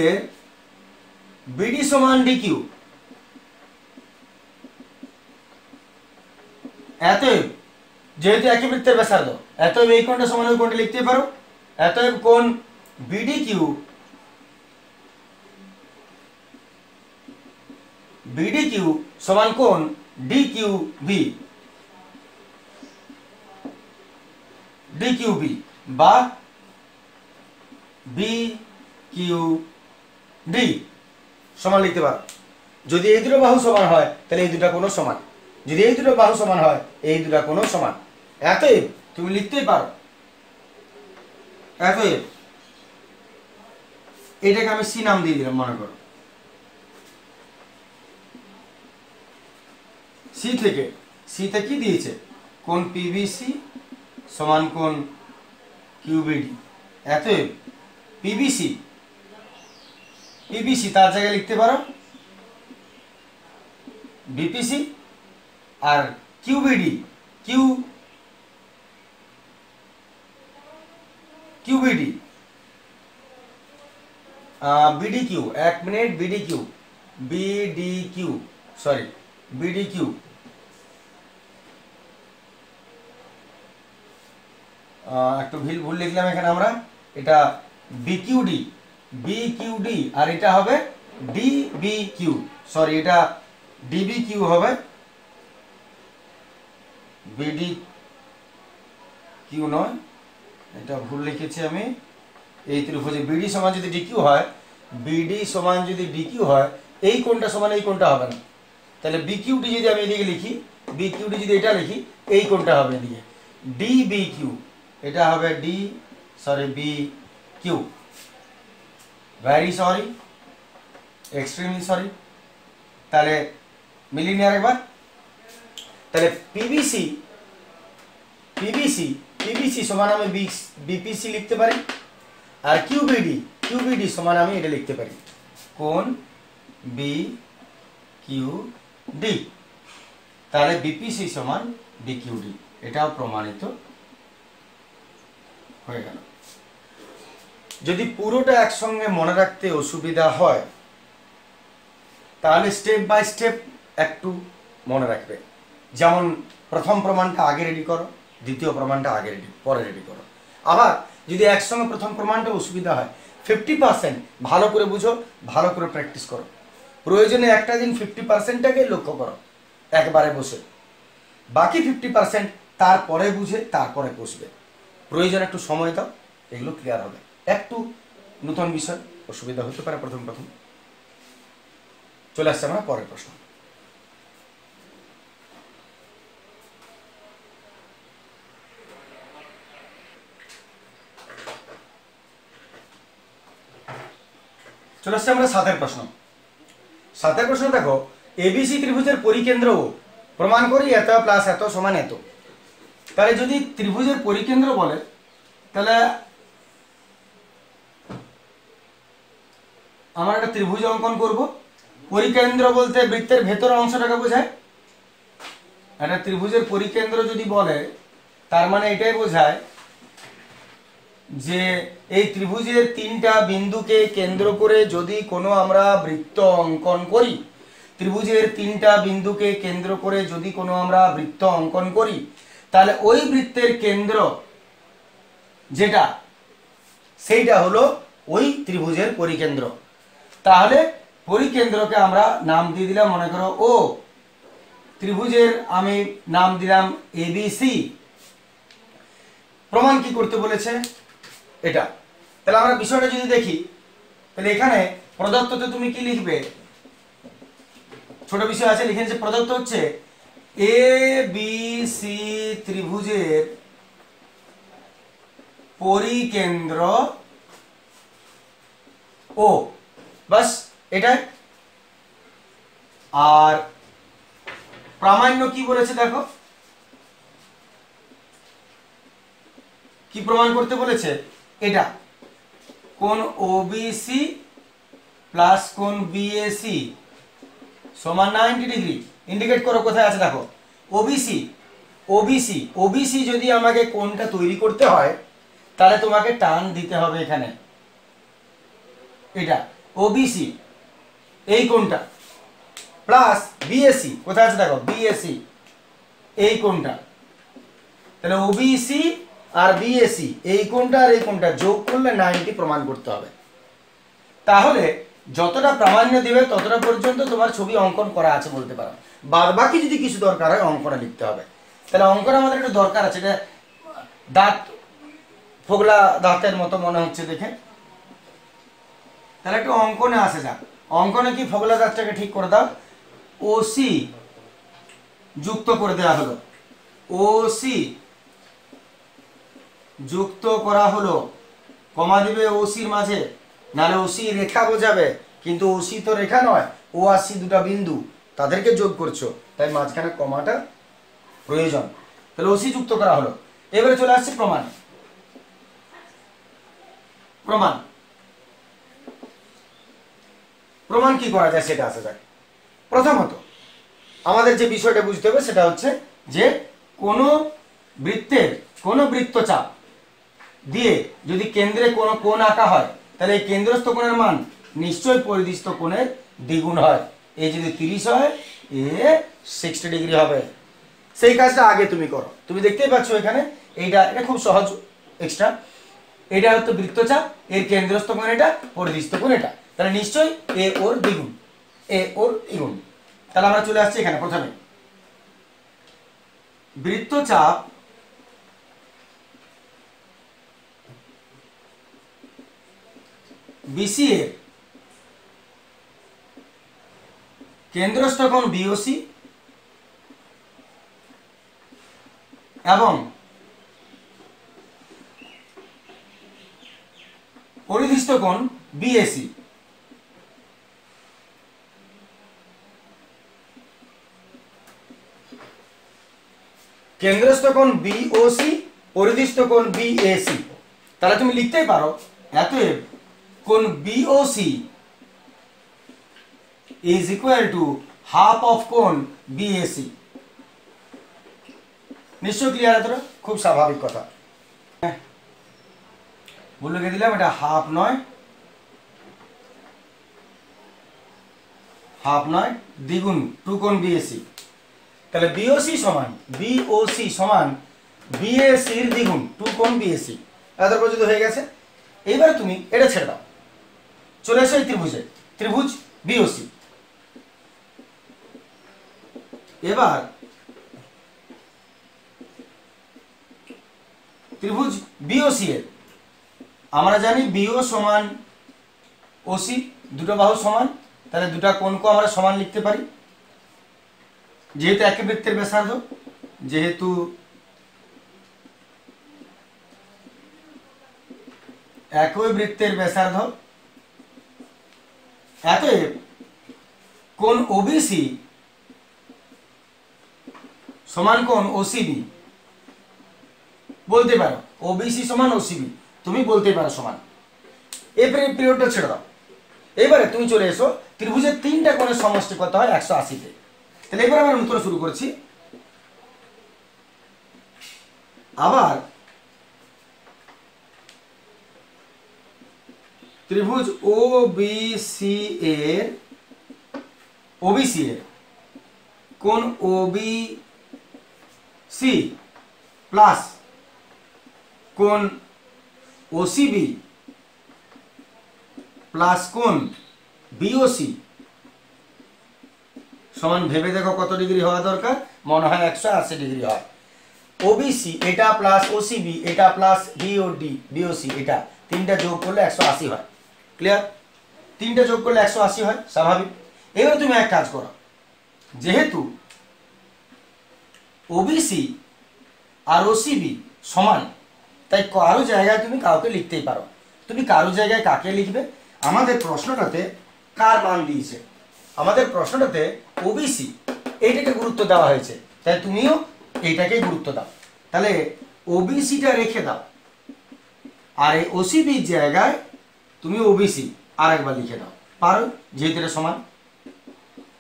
এর বিডি সমান ডিকিউ, এতএব যেহেতু একই বৃত্তের ব্যাসার্ধ, এতএব এই কোণটা সমান ওই কোণটা লিখতে পারো। এতএব কোণ বিডি কিউ সমান কোণ ডিকিউবি বা বিকিউডি সমান লিখতে পারো। যদি এই দুটো বাহু সমান হয় তাহলে এই দুটো কোণ সমান, যদি এই দুটো বাহু সমান হয় এই দুটো কোণ সমান। এতএব তুমি লিখতেই পারো, এতএব এটাকে আমি সি নাম দিয়ে দিলাম, মনে করো সিতে কি দিয়েছে, কোণ পিবিসি সমান কোণ কিউবিডি। এতএব পিবিসি তার জায়গায় লিখতে পারো বিপিসি, আর কিউবিডি কিউবিডি বিডি কিউ, এক মিনিট, বিডি কিউ একটু ভুল লিখলাম এখানে আমরা, এটা বিকিউডি, বিকিউডি, আর এটা হবে ডিবিকিউ, সরি এটা ডিবিকিউ হবে, বিডি কিউ নয়, এটা ভুল লিখেছি আমি। এই ত্রিভুজে বিডি সমান যদি ডিকিউ হয়, বিডি সমান যদি ডিকিউ হয়, এই কোণটা সমান এই কোণটা হবে না, তাহলে বিকিউডি যদি আমি এদিকে লিখি, বিকিউডি যদি এটা লিখি, এই কোণটা হবে এদিকে ডিবিকিউ, এটা হবে B Q, very sorry, extremely sorry. তাহলে মিলিয়ে নিয়ে আরেকবার, তাহলে পিবিসি, পিবিসি, পিবিসি সমান আমি বিপিসি লিখতে পারি, আর কিউবিডি, কিউবিডি সমান আমি এটা লিখতে পারি কোণ বি কিউ ডি, তাহলে বিপিসি সমান ডিকিউডি, এটাও প্রমাণিত হয়ে গেল। যদি পুরোটা একসঙ্গে মনে রাখতে অসুবিধা হয় তাহলে স্টেপ বাই স্টেপ একটু মনে রাখবে, যেমন প্রথম প্রমাণটা আগে রেডি করো, দ্বিতীয় প্রমাণটা আগে পরে রেডি করো। আবার যদি একসঙ্গে প্রথম প্রমাণটা অসুবিধা হয় 50% ভালো করে বুঝো, ভালো করে প্র্যাকটিস করো, প্রয়োজনে একটা দিন 50%টাকে লক্ষ্য করো একবারে বসে, বাকি 50% তারপরে বুঝে তারপরে বসবে, প্রয়োজন একটু সময় দাও, এগুলো ক্লিয়ার হবে। একটু নতুন বিষয়, অসুবিধা হতে পারে প্রথম প্রথম। চলে আসছে আমরা পরের প্রশ্ন। চলে আসছে আমরা 7 প্রশ্ন। 7 প্রশ্ন দেখো, এবিসি ত্রিভুজের পরিকেন্দ্র ও প্রমাণ করি এত প্লাস এত সমান এত। তাহলে যদি ত্রিভুজের পরিকেন্দ্র বলে তাহলে আমরা একটা ত্রিভুজ অঙ্কন করব। পরিকেন্দ্র বলতে বৃত্তের ভেতর অংশটাকে বোঝায়। একটা ত্রিভুজের পরিকেন্দ্র যদি বলে তার মানে এটাই বোঝায় যে এই ত্রিভুজের 3টা বিন্দুকে কেন্দ্র করে যদি কোনো আমরা বৃত্ত অঙ্কন করি, ত্রিভুজের 3টা বিন্দুকে কেন্দ্র করে যদি কোনো আমরা বৃত্ত অঙ্কন করি, তাহলে ওই বৃত্তের কেন্দ্র যেটা সেইটা হলো ওই ত্রিভুজের পরিকেন্দ্র। তাহলে পরিকেন্দ্রকে আমরা নাম দিয়ে দিলাম, মনে করো ও, ত্রিভুজের আমি নাম দিলাম এবিসি। প্রমাণ কি করতে বলেছে এটা, তাহলে আমরা বিষয়টা যদি দেখি, তাহলে এখানে প্রদত্ততে তুমি কি লিখবে, ছোট বিষয় আছে, লিখেন যে প্রদত্ত হচ্ছে এ বি সি ত্রিভুজের পরিকেন্দ্র ও, বাস এটাই। আর প্রামাণ্য কি বলেছে দেখো, কি প্রমাণ করতে বলেছে, এটা কোণ ওবিসি প্লাস কোণ বিএসি সমান 90 ডিগ্রি। ইন্ডিকেট করো কোথায় আছে দেখো, ওবিসি, ওবিসি, ওবিসি যদি আমাকে কোণটা তৈরি করতে হয় তাহলে তোমাকে টান দিতে হবে এখানে, এটা ওবিসি এই কোণটা, প্লাস বিএসি কোথায় আছে দেখো, বিএসি এই কোণটা, তাহলে ওবিসি আর বিএসি এই কোণটা আর এই কোণটা যোগ করলে 90 প্রমাণ করতে হবে। তাহলে যতটা প্রামাণ্য দিবে ততটা পর্যন্ত তোমার ছবি অঙ্কন করা আছে বলতে পারো, বাদ বাকি যদি কিছু দরকার হয় অঙ্কনে লিখতে হবে। তাহলে অঙ্কন আমাদের একটু দরকার আছে, এটা দাঁত ফোগলা দাঁতের মতো মনে হচ্ছে দেখে, তাহলে একটু অঙ্কনে আসে যাক। অঙ্কনে কি ফোগলা দাঁতটাকে ঠিক করে দাও, ওসি যুক্ত করে দেওয়া হলো, ওসি যুক্ত করা হলো, কমা দিবে ওসির মাঝে, নাহলে ওসি রেখা বোঝাবে, কিন্তু ওসি তো রেখা নয়, ও আর সি দুটা বিন্দু, তাদেরকে যোগ করছো, তাই মাঝখানে কমাটা প্রয়োজন। তাহলে ওসি যুক্ত করা হলো। এবারে চলে আসছে প্রমাণ। প্রমাণ, প্রমাণ কি করা যায় সেটা আসা যাক। প্রথমত আমাদের যে বিষয়টা বুঝতে হবে সেটা হচ্ছে যে কোনো বৃত্তের কোনো বৃত্তচাপ দিয়ে যদি কেন্দ্রে কোনো কোণ আঁকা হয় তাহলে এই কেন্দ্রস্থ কোণের মান নিশ্চয়ই পরিধিস্থ কোণের দ্বিগুণ হয়। এই যদি 30 হয় এ 60 ডিগ্রি হবে। সেই কাজটা আগে তুমি করো, তুমি দেখতেই পাচ্ছ এখানে, এটা খুব সহজ এক্সট্রা। এটা হচ্ছে বৃত্তচাপ, এর কেন্দ্রস্থ কোণ এটা, পরিধিস্থ কোণ এটা, তাহলে নিশ্চয়ই এ ওর দ্বিগুণ, এ ওর দ্বিগুণ। তাহলে আমরা চলে আসছি এখানে প্রথমে বৃত্তচাপ বিসি এর কেন্দ্রস্থ কোণ বিওসি এবং পরিধিস্থ কোণ বিএসি। কেন্দ্রস্থ কোণ বিওসি, পরিধিস্থ কোণ বিএসি। তাহলে তুমি লিখতেই পারো অতএব কোণ BOC is equal to half of কোণ বিএসি। নিশ্চয় ক্লিয়ার এতটা? খুব স্বাভাবিক কথা। বলে রেখে দিলাম এটা হাফ নয়, হাফ নয় দ্বিগুণ 2 কোণ বিএসি। তাহলে বিওসি সমান বিএসি এর দ্বিগুণ 2 কোণ বিএসি। এত পর্যন্ত হয়ে গেছে। এইবার তুমি এটা ছেড়ে দাও, চলে এসো এই ত্রিভুজে, ত্রিভুজ বিওসি। এবার ত্রিভুজ বিওসি এর আমরা জানি বিও সমান ওসি, দুটো বাহু সমান, তাহলে দুটা কোণকে আমরা সমান লিখতে পারি। যেহেতু একই বৃত্তের ব্যাসার্ধ, যেহেতু একই বৃত্তের ব্যাসার্ধ, অতএব কোণ ওবিসি সমান কোণ ওসিবি বলতে পারো। ওবিসি সমান ওসিবি তুমি বলতে পারো সমান। এরপরে পিরিয়ডটা ছেড়ে দাও। এবারে তুমি চলে এসো ত্রিভুজের তিনটা কোণের সমষ্টি কত হয় 180-তে। তাহলে এবার আমরা নতুন শুরু করছি। আবার ত্রিভুজ ওবিসি এর কোণ ওবিসি প্লাস কোণ ওসিবি প্লাস কোণ বিওসি সমান ভেবে দেখো কত ডিগ্রি হওয়া দরকার। মনে হয় 180 ডিগ্রি হয়। ওবিসি এটা প্লাস ওসিবি এটা প্লাস বিওসি এটা তিনটা যোগ করলে 180 হয়। ক্লিয়ার? তিনটা যোগ করলে 180 হয়, স্বাভাবিক। এবার তুমি এক কাজ করো, যেহেতু ওবিসি আর ওসিবি সমান, তাই কারো জায়গায় তুমি কাউকে লিখতেই পারো। তুমি কারো জায়গায় কাকে লিখবে? আমাদের প্রশ্নটাতে কার মান দিয়েছে? আমাদের প্রশ্নটাতে ওবিসি এইটাকে গুরুত্ব দেওয়া হয়েছে, তাই তুমিও এইটাকে গুরুত্ব দাও। তাহলে ওবিসিটা রেখে দাও, আর এই ওসিবির জায়গায় তুমি ওবিসি আরেকবার লিখে দাও, পারো যেহেতু এটা সমান।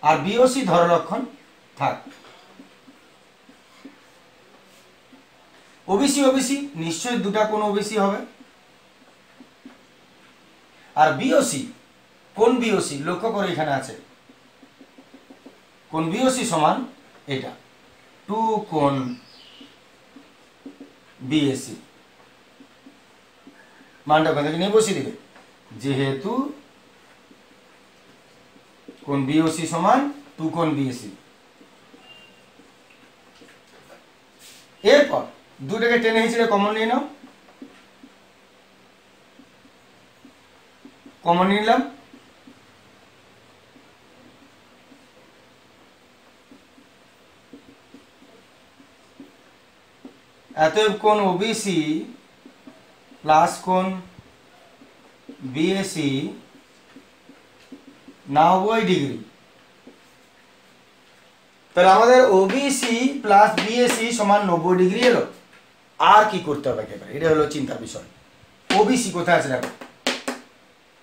আর বিওসি ধরলক্ষণ থাক। ওবিসি নিশ্চয়ই দুটা কোণ ওবিসি হবে। আর বিওসি কোণ বিওসি লক্ষ্য করে এখানে আছে, কোণ বিওসি সমান এটা 2 কোণ বিএসি। মানটা ওখান থেকে নিয়ে বসিয়ে দিবে, যেহেতু কোণ বিওসি সমান 2 কোণ বিএসি। এরপর দুটাকে টেনে হিঁচড়ে কমন নিয়ে নাও। কমন নিলাম, অতএব কোণ ওবিসি প্লাস কোণ বিএসি 90 ডিগ্রি। তাহলে আমাদের ওবিসি প্লাস বিএসি সমান 90 ডিগ্রি এলো। আর কি করতে হবে একেবারে, এটা হলো চিন্তার বিষয়। ওবিসি কোথায় আছে দেখো,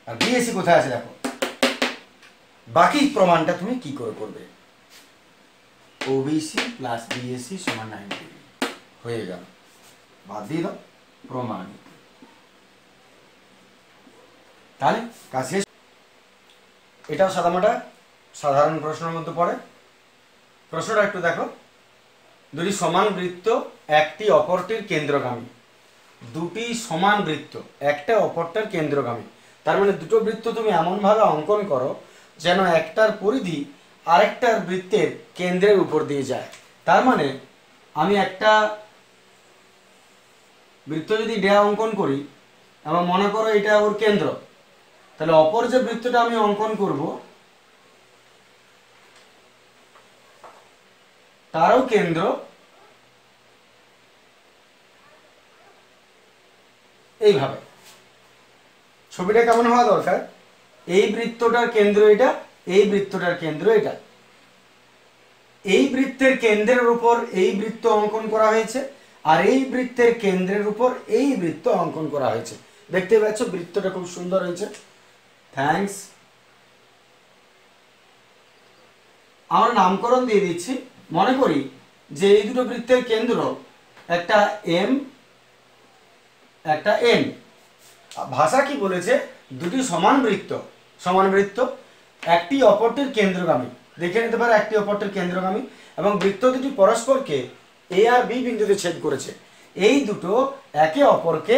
আর বিএসি কোথায় আছে দেখো। বাকি প্রমাণটা তুমি কি করে করবে? ওবিসি প্লাস বিএসি সমান 90 ডিগ্রি হয়ে গেল, বাদ দিয়ে দাও প্রমাণ। তাহলে কাজ শেষ। এটাও সাদামাটা সাধারণ প্রশ্নের মধ্যে পড়ে। প্রশ্নটা একটু দেখো, দুটি সমান বৃত্ত একটি অপরটির কেন্দ্রগামী। দুটি সমান বৃত্ত একটা অপরটার কেন্দ্রগামী। তার মানে দুটো বৃত্ত তুমি এমনভাবে অঙ্কন করো যেন একটার পরিধি আরেকটার বৃত্তের কেন্দ্রের উপর দিয়ে যায়। তার মানে আমি একটা বৃত্ত যদি ড্যা অঙ্কন করি এবং মনে করো এটা ওর কেন্দ্র, তাহলে অপর যে বৃত্তটা আমি অঙ্কন করব তারও কেন্দ্র এইভাবে। ছবিটা কেমন হওয়া দরকার? এই বৃত্তটার কেন্দ্র এটা, এই বৃত্তটার কেন্দ্র এটা। এই বৃত্তের কেন্দ্রের উপর এই বৃত্ত অঙ্কন করা হয়েছে, আর এই বৃত্তের কেন্দ্রের উপর এই বৃত্ত অঙ্কন করা হয়েছে। দেখতে পাচ্ছ বৃত্তটা খুব সুন্দর হয়েছে। থ্যাঙ্কস। আমরা নামকরণ দিয়ে দিচ্ছি। মনে করি যে এই দুটো বৃত্তের কেন্দ্র একটা এম একটা এন। ভাষা কি বলেছে? দুটি সমান বৃত্ত, সমান বৃত্ত একটি অপরটির কেন্দ্রগামী। দেখে নিতে পারে একটি অপরটির কেন্দ্রগামী, এবং বৃত্ত দুটি পরস্পরকে এ আর বি বিন্দুতে ছেদ করেছে। এই দুটো একে অপরকে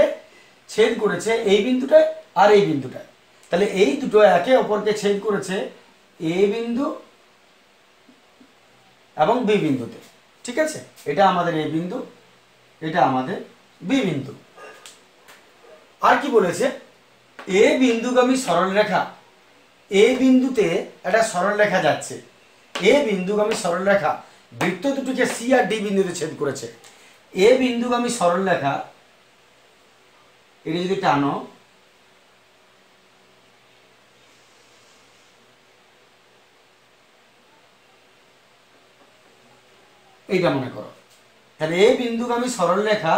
ছেদ করেছে এই বিন্দুটায় আর এই বিন্দুটায়। তাহলে এই দুটো একে অপরকে ছেদ করেছে এ বিন্দু এবং বি বিন্দুতে। ঠিক আছে, এটা আমাদের এ বিন্দু, এটা আমাদের বি বিন্দু। আর কি বলেছে? এ বিন্দুগামী সরলরেখা, এ বিন্দুতে একটা সরলরেখা যাচ্ছে। এ বিন্দুগামী সরলরেখা বৃত্ত দুটিকে সি আর ডি বিন্দুতে ছেদ করেছে। এ বিন্দুগামী সরলরেখা এটা যদি টানো, এইটা মনে করো, তাহলে এ বিন্দুগামী সরলরেখা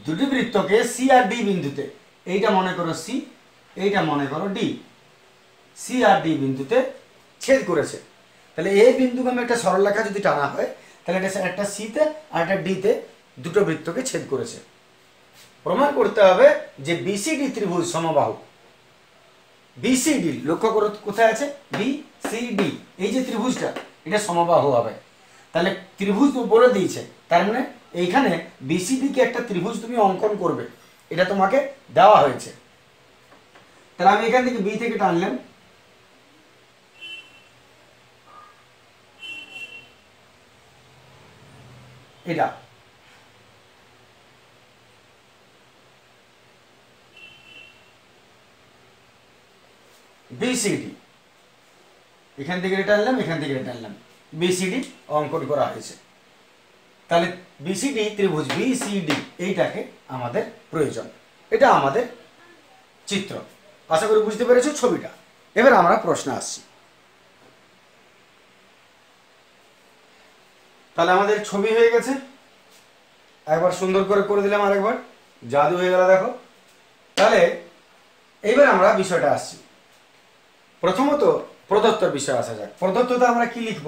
দুটি বৃত্তকে সি আর ডি বিন্দুতে, এইটা মনে করো সি, এইটা মনে করো ডি, সি আর ডি বিন্দুতে ছেদ করেছে। তাহলে এ বিন্দুগামী একটা সরলরেখা যদি টানা হয়, তাহলে এটা একটা সিতে আর একটা ডিতে দুটো বৃত্তকে ছেদ করেছে। প্রমাণ করতে হবে যে বিসিডি ত্রিভুজ সমবাহু। বিসিডি লক্ষ্য করো কোথায় আছে, বিসিডি, এই যে ত্রিভুজটা এটা সমবাহু হবে। তাহলে ত্রিভুজ বলে দিয়েছে, তার মানে এইখানে বিসিডি কে একটা ত্রিভুজ তুমি অঙ্কন করবে, এটা তোমাকে দেওয়া হয়েছে। তাহলে আমি এখান থেকে বি থেকে টানলাম, এটা বিসিডি, এখান থেকে এটা টানলাম, এখান থেকে এটা টানলাম, বিসিডি অঙ্কন করা হয়েছে। তাহলে বিসিডি ত্রিভুজ বিসিডি এইটাকে আমাদের প্রয়োজন, এটা আমাদের চিত্র। আশা করি বুঝতে পেরেছো ছবিটা। এবার আমরা প্রশ্ন আসছি। তাহলে আমাদের ছবি হয়ে গেছে, একবার সুন্দর করে দিলাম, আরেকবার জাদু হয়ে গেল দেখো। তাহলে এইবার আমরা বিষয়টা আসছি। প্রথমত প্রদত্তর বিষয় আসা যাক। প্রদত্ততে আমরা কি লিখব?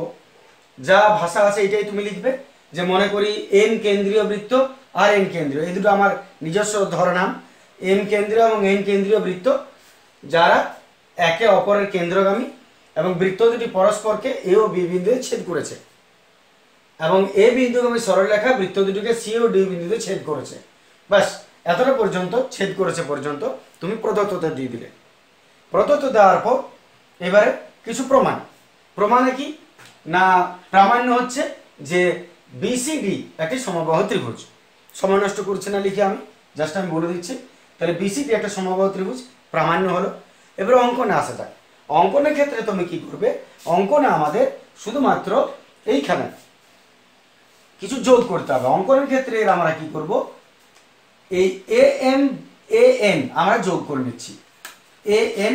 যা ভাষা আছে এটাই তুমি লিখবে। যে মনে করি এম কেন্দ্রীয় বৃত্ত আর এন কেন্দ্রীয়, এই দুটো আমার নিজস্ব ধরনাম। এম কেন্দ্রীয় এবং এন কেন্দ্রীয় বৃত্ত যারা একে অপরের কেন্দ্রগামী, এবং বৃত্ত দুটি পরস্পরকে এ ও বি বিন্দুতে ছেদ করেছে, এবং এ বিন্দুগামী সরলরেখা বৃত্ত দুটিকে সি ও ডি বিন্দুতে ছেদ করেছে। ব্যাস এতটা পর্যন্ত, ছেদ করেছে পর্যন্ত তুমি প্রদত্ততা দিয়ে দিলে। প্রদত্ত দেওয়ার পর এবারে কিছু প্রমাণ। প্রমাণে কি না, প্রামাণ্য হচ্ছে যে বিসিডি একটি সমবাহু ত্রিভুজ। সময় নষ্ট করছে না লিখে আমি জাস্ট আমি বলে দিচ্ছি। তাহলে বিসিডি একটা সমবাহু ত্রিভুজ, প্রামাণ্য হলো। এবার অঙ্কনে আসা যাক। অঙ্কনের ক্ষেত্রে তুমি কি করবে? অঙ্কনে আমাদের শুধুমাত্র এইখানে কিছু যোগ করতে হবে। অঙ্কনের ক্ষেত্রে এর আমরা কি করব, এই এ এম এ এন আমরা যোগ করে নিচ্ছি। A N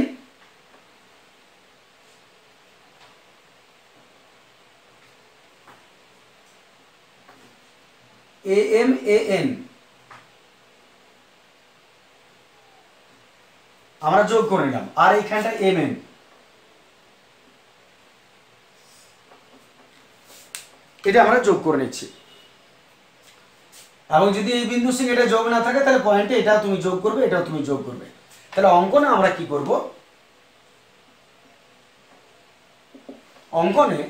A M A N আমরা যোগ করে নিলাম, আর এইখানটা এম এন, এটা আমরা যোগ করে নিচ্ছি। এবং যদি এই বিন্দু সঙ্গে এটা যোগ না থাকে তাহলে পয়েন্টে এটা তুমি যোগ করবে, এটাও তুমি যোগ করবে। তাহলে অঙ্কনে আমরা কি করব, অঙ্কনে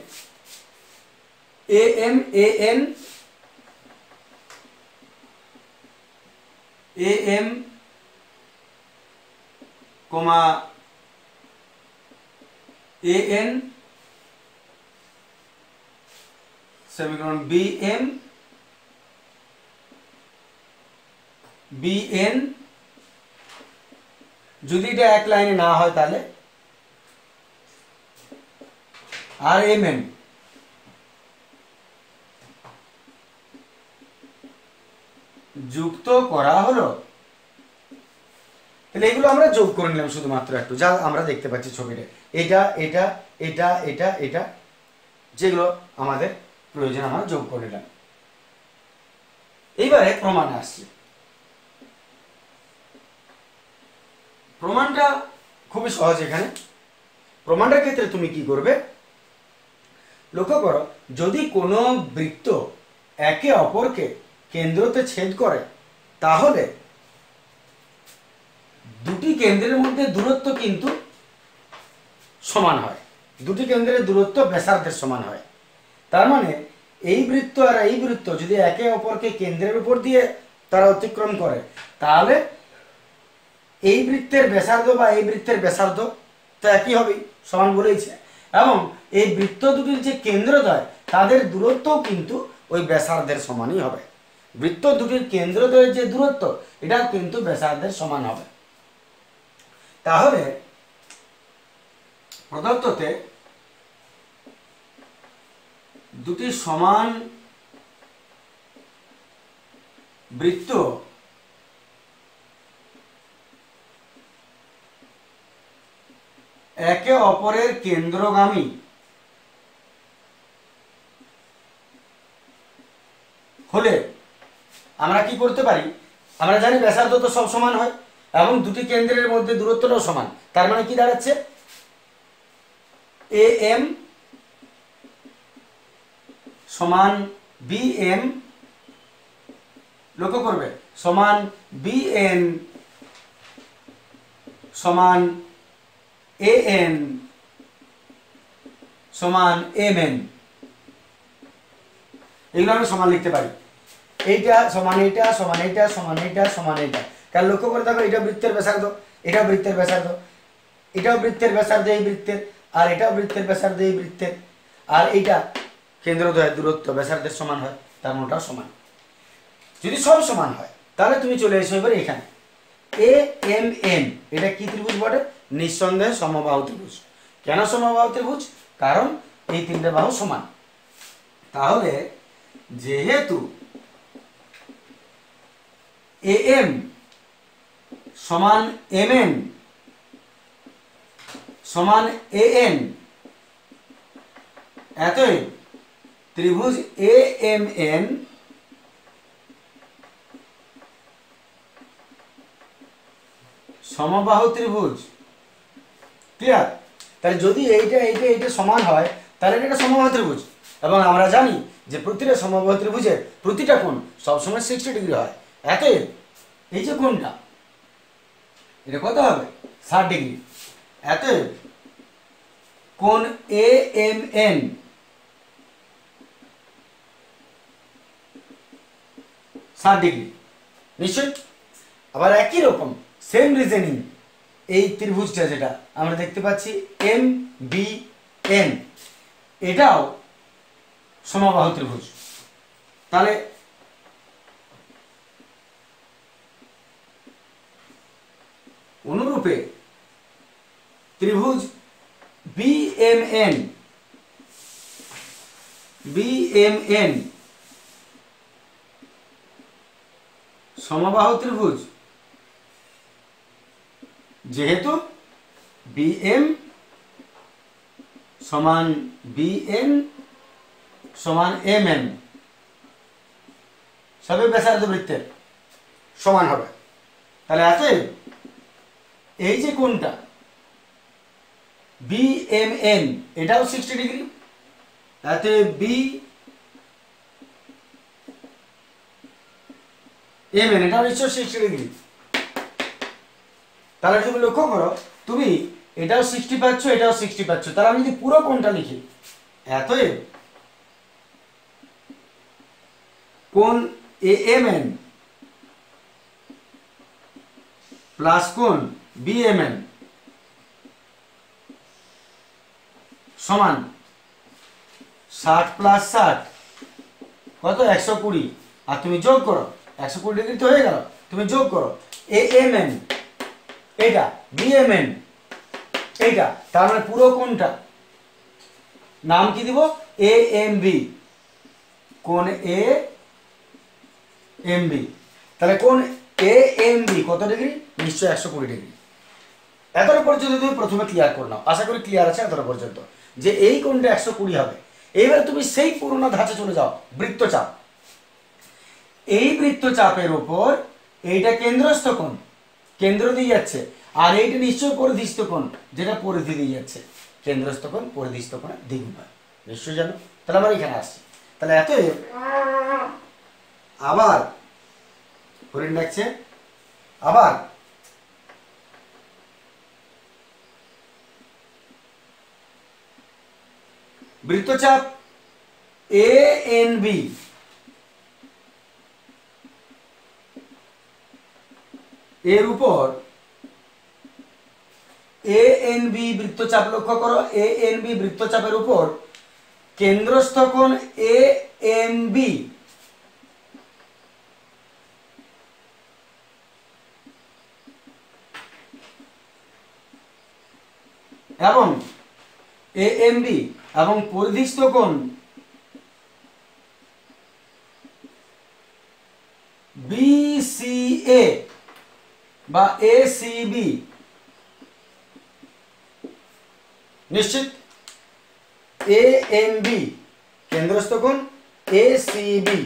A M A N A M comma A N semicolon B M B N, যদি এটা এক লাইনে না হয় তাহলে আর এম এন যুক্ত করা হলো। তাহলে এগুলো আমরা যোগ করে নিলাম শুধুমাত্র একটু, যা আমরা দেখতে পাচ্ছি ছবিতে, এটা এটা এটা এটা এটা যেগুলো আমাদের প্রয়োজন আমরা যোগ করে নিলাম। এইবারে প্রমাণ আসছে। প্রমাণটা খুবই সহজ। এখানে প্রমাণটার ক্ষেত্রে তুমি কি করবে, লক্ষ্য করো, যদি কোনো বৃত্ত একে অপরকে কেন্দ্রতে ছেদ করে তাহলে দুটি কেন্দ্রের মধ্যে দূরত্ব কিন্তু সমান হয়, দুটি কেন্দ্রের দূরত্ব ব্যাসার্ধের সমান হয়। তার মানে এই বৃত্ত আর এই বৃত্ত যদি একে অপরকে কেন্দ্রের উপর দিয়ে তারা অতিক্রম করে তাহলে এই বৃত্তের ব্যাসার্ধ বা এই বৃত্তের ব্যাসার্ধ তো একই হবে, সমান বলেইছে, এবং এই বৃত্ত দুটির যে কেন্দ্রদ্বয় তাদের দূরত্বও কিন্তু ওই ব্যাসার্ধের সমানই হবে। বৃত্ত দুটির কেন্দ্রদ্বয়ের যে দূরত্ব এটা কিন্তু ব্যাসার্ধের সমান হবে। তাহলে প্রদত্ততে দুটি সমান বৃত্ত একে অপরের কেন্দ্রগামী হলে আমরা কি করতে পারি, আমরা জানি ব্যাসার্ধ তো সব সমান হয় এবং দুটি কেন্দ্রের মধ্যে দূরত্বটাও সমান। তার মানে কি দাঁড়াচ্ছে, এ এম সমান বি এম, লক্ষ্য করবে, সমান বি এন সমান এ এন সমান এম এন। এগুলো আমি সমান লিখতে পারি, এইটা সমান এইটা সমান এইটা সমান এইটা সমান এইটা। কারণ লক্ষ্য করে দেখো, এটা বৃত্তের ব্যাসার্ধ, এটাও বৃত্তের ব্যাসার্ধ, এটাও বৃত্তের ব্যাসার্ধ এই বৃত্তের, আর এটাও বৃত্তের ব্যাসার্ধ এই বৃত্তের, আর এইটা কেন্দ্রদ্বয়ের দূরত্ব ব্যাসার্ধের সমান হয়, তার মনটাও সমান। যদি সব সমান হয় তাহলে তুমি চলে এসো এবার এখানে এ এম এন, এটা কি ত্রিভুজ বটে, নিঃসন্দেহে সমবাহু ত্রিভুজ। কেন সমবাহু ত্রিভুজ, কারণ এই তিনটে বাহু সমান। তাহলে যেহেতু এ এম সমান এম এন সমান এ এন, অতএব ত্রিভুজ এ এম এন সমবাহু ত্রিভুজ। ক্লিয়ার? তাহলে যদি এইটা এইটা এইটা সমান হয় তাহলে এটা সমবাহু ত্রিভুজ, এবং আমরা জানি যে প্রতিটা সমবাহু ত্রিভুজের প্রতিটা কোণ সবসময় 60 ডিগ্রি হয়। অতএব এই যে কোণটা এটা কত হবে, 60 ডিগ্রি। অতএব কোণ এ এম এন ডিগ্রি নিশ্চয়। আবার একই রকম সেম রিজনিং এই ত্রিভুজটা যেটা আমরা দেখতে পাচ্ছি এম বি এন, এটাও সমবাহু ত্রিভুজ। তাহলে অনুরূপে ত্রিভুজ বি এম এন সমবাহু ত্রিভুজ, যেহেতু বি এম সমান বি এন সমান এম এন সবই ব্যাসার্ধ বৃত্তের সমান হবে। তাহলে আছে এই যে কোণটা বি এম এন এটাও 60 ডিগ্রি, তাতে বি এম এন এটাও নিশ্চয় 60 ডিগ্রি। তাহলে তুমি লক্ষ্য করো, তুমি এটাও 60 পাচ্ছ, এটাও 60 পাচ্ছ। তাহলে আমি যদি পুরো কোণটা লিখি, অতএব কোণ এ এম এন প্লাস কোণ বিএমএন সমান 60 প্লাস 60 কত 120, আর তুমি যোগ করো 120 ডিগ্রি তো হয়ে গেল, তুমি যোগ করো এএমএন এটা বিএমএন এইটা, তার মানে পুরো কোণটা নাম কি দিব এ এম বি, কোণ এ এম বি। তাহলে কোণ এ এম বি কত ডিগ্রি? নিশ্চয়ই 120 ডিগ্রি। এতটা পর্যন্ত তুমি প্রথমে ক্লিয়ার করে নাও, আশা করি ক্লিয়ার আছে এতটা পর্যন্ত যে এই কোণটা 120 হবে। এইবার তুমি সেই পুরোনো ধাঁচে চলে যাও, বৃত্তচাপ। এই বৃত্তচাপের উপর এইটা কেন্দ্রস্থ কোণ, কেন্দ্র দিয়ে যাচ্ছে, আর এইটা নিশ্চয়ই পরিধিস্থ কোণ, যেটা পরিধি দিয়ে যাচ্ছে। কেন্দ্রস্থ কোণ পরিধিস্থ কোণের দ্বিগুণ হয়, নিশ্চয়ই জানো। তাহলে আমরা এখানে আসছি। তাহলে এতএব আবার হরিণ ডাকছে, আবার বৃত্তচাপ এ এন বি এর উপর এ এন বি বৃত্তচাপ, লক্ষ্য করো এ এন বি বৃত্তচাপের উপর কেন্দ্রস্থ কোণ এ এম বি এবং এ এম বি এবং পরিধিস্থ কোণ বিসিএ বা এসিবি, নিশ্চিত এ এম বি কেন্দ্রস্থ কোণ, এসিবি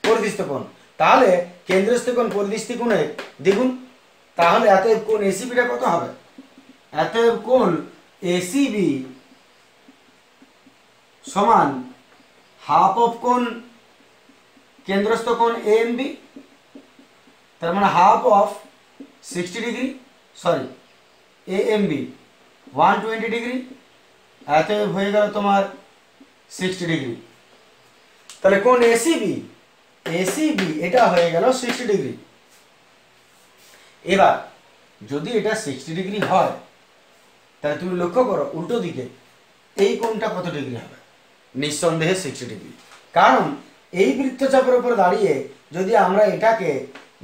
পরিধিস্থ কোণ। তাহলে কেন্দ্রস্থ কোণ পরিধিস্থ কোণের দ্বিগুণ। তাহলে এতএব কোণ এসিবিটা কত হবে? এতএব কোণ এসিবি সমান হাফ অফ কোণ কেন্দ্রস্থ কোণ এএমবি, তার মানে half of 60 degree, sorry AMB 120 degree, এতএব হয়ে গেল তোমার 60 ডিগ্রি। তাহলে কোণ এসিবি, এসিবি এটা হয়ে গেল 60 ডিগ্রি। এবার যদি এটা 60 ডিগ্রি হয়, তাহলে তুমি লক্ষ্য করো উল্টো দিকে এই কোণটা কত ডিগ্রি হবে? নিঃসন্দেহে 60 ডিগ্রি। কারণ এই বৃত্তচাপের উপর দাঁড়িয়ে যদি আমরা এটাকে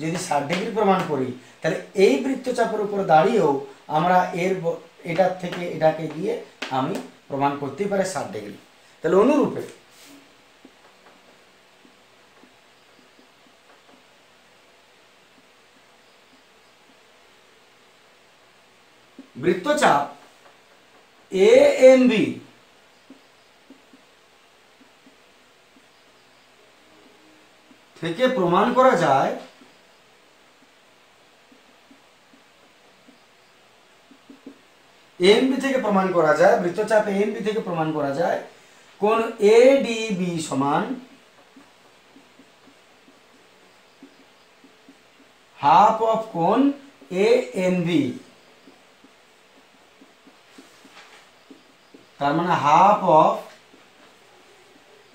যদি 60 ডিগ্রি প্রমাণ করি, তাহলে এই বৃত্তচাপের উপর দাঁড়িয়েও আমরা এটার থেকে এটাকে গিয়ে আমি প্রমাণ করতেই পারি 60 ডিগ্রি। তাহলে অনুরূপে বৃত্তচাপ এ এম বি থেকে প্রমাণ করা যায় এএমবি থেকে প্রমাণ করা যায়, বৃত্তচাপ এএমবি থেকে প্রমাণ করা যায় কোণ এডিবি সমান হাফ অফ কোণ এএনবি, তার মানে হাফ অফ,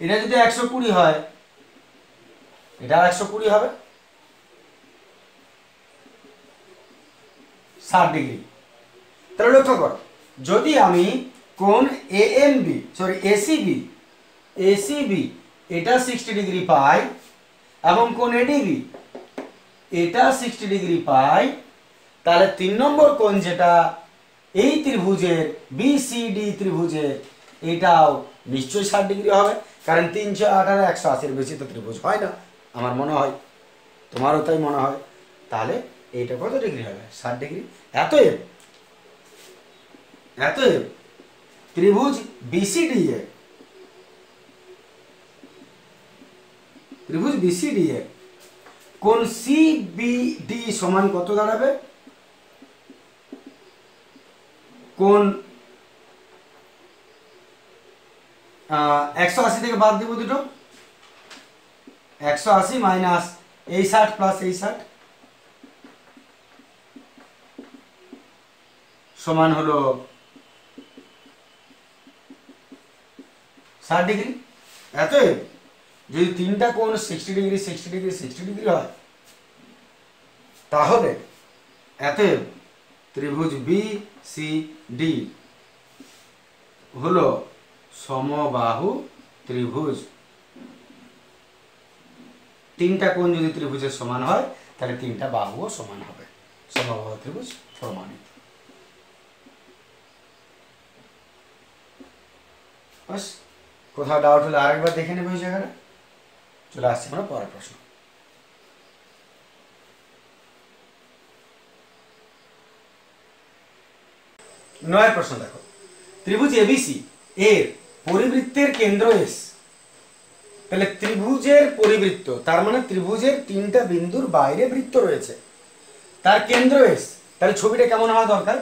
এটা যদি 120 হয় এটা 120 হবে 60 ডিগ্রি। তাহলে লক্ষ্য করো যদি আমি কোণ এএমবি সরি এসিবি, এসিবি এটা 60 ডিগ্রি পাই এবং কোণ এডিবি এটা 60 ডিগ্রি পাই, তাহলে 3 নম্বর কোণ যেটা এই ত্রিভুজের বিসিডি ত্রিভুজের এটাও নিশ্চয়ই 60 ডিগ্রি হবে। কারণ 318 180 এর বেশি তো ত্রিভুজ হয় না, আমার মনে হয়, তোমারও তাই মনে হয়। তাহলে এইটা কত ডিগ্রি হবে? 60 ডিগ্রি। এতএব এতএব ত্রিভুজ বিসিডি এ ত্রিভুজ বিসিডি এ কোণ সিবিডি সমান কত দাঁড়াবে? কোণ 180 থেকে বাদ দিব দুটো, 180 মাইনাস এই 60 প্লাস এই 60 সমান হলো 60 ডিগ্রি। এতএব যদি তিনটা কোণ 60 ডিগ্রি 60 ডিগ্রি 60 ডিগ্রি হয়, তাহলে অতএব ত্রিভুজ বি সি ডি হলো সমবাহু ত্রিভুজ। তিনটা কোণ যদি ত্রিভুজের সমান হয় তাহলে তিনটা বাহুও সমান হবে। সমবাহু ত্রিভুজ প্রমাণিত। বাস, কোথাও ডাউট হলে আরেকবার দেখে নেব এই জায়গাটা। চলে আসছে আমরা পরের প্রশ্ন। 9 প্রশ্ন দেখো, ত্রিভুজ এবিসি এর পরিবৃত্তের কেন্দ্র এস। তাহলে ত্রিভুজের পরিবৃত্ত তার মানে ত্রিভুজের তিনটা বিন্দুর বাইরে বৃত্ত রয়েছে, তার কেন্দ্র এস। তাহলে ছবিটা কেমন হওয়া দরকার?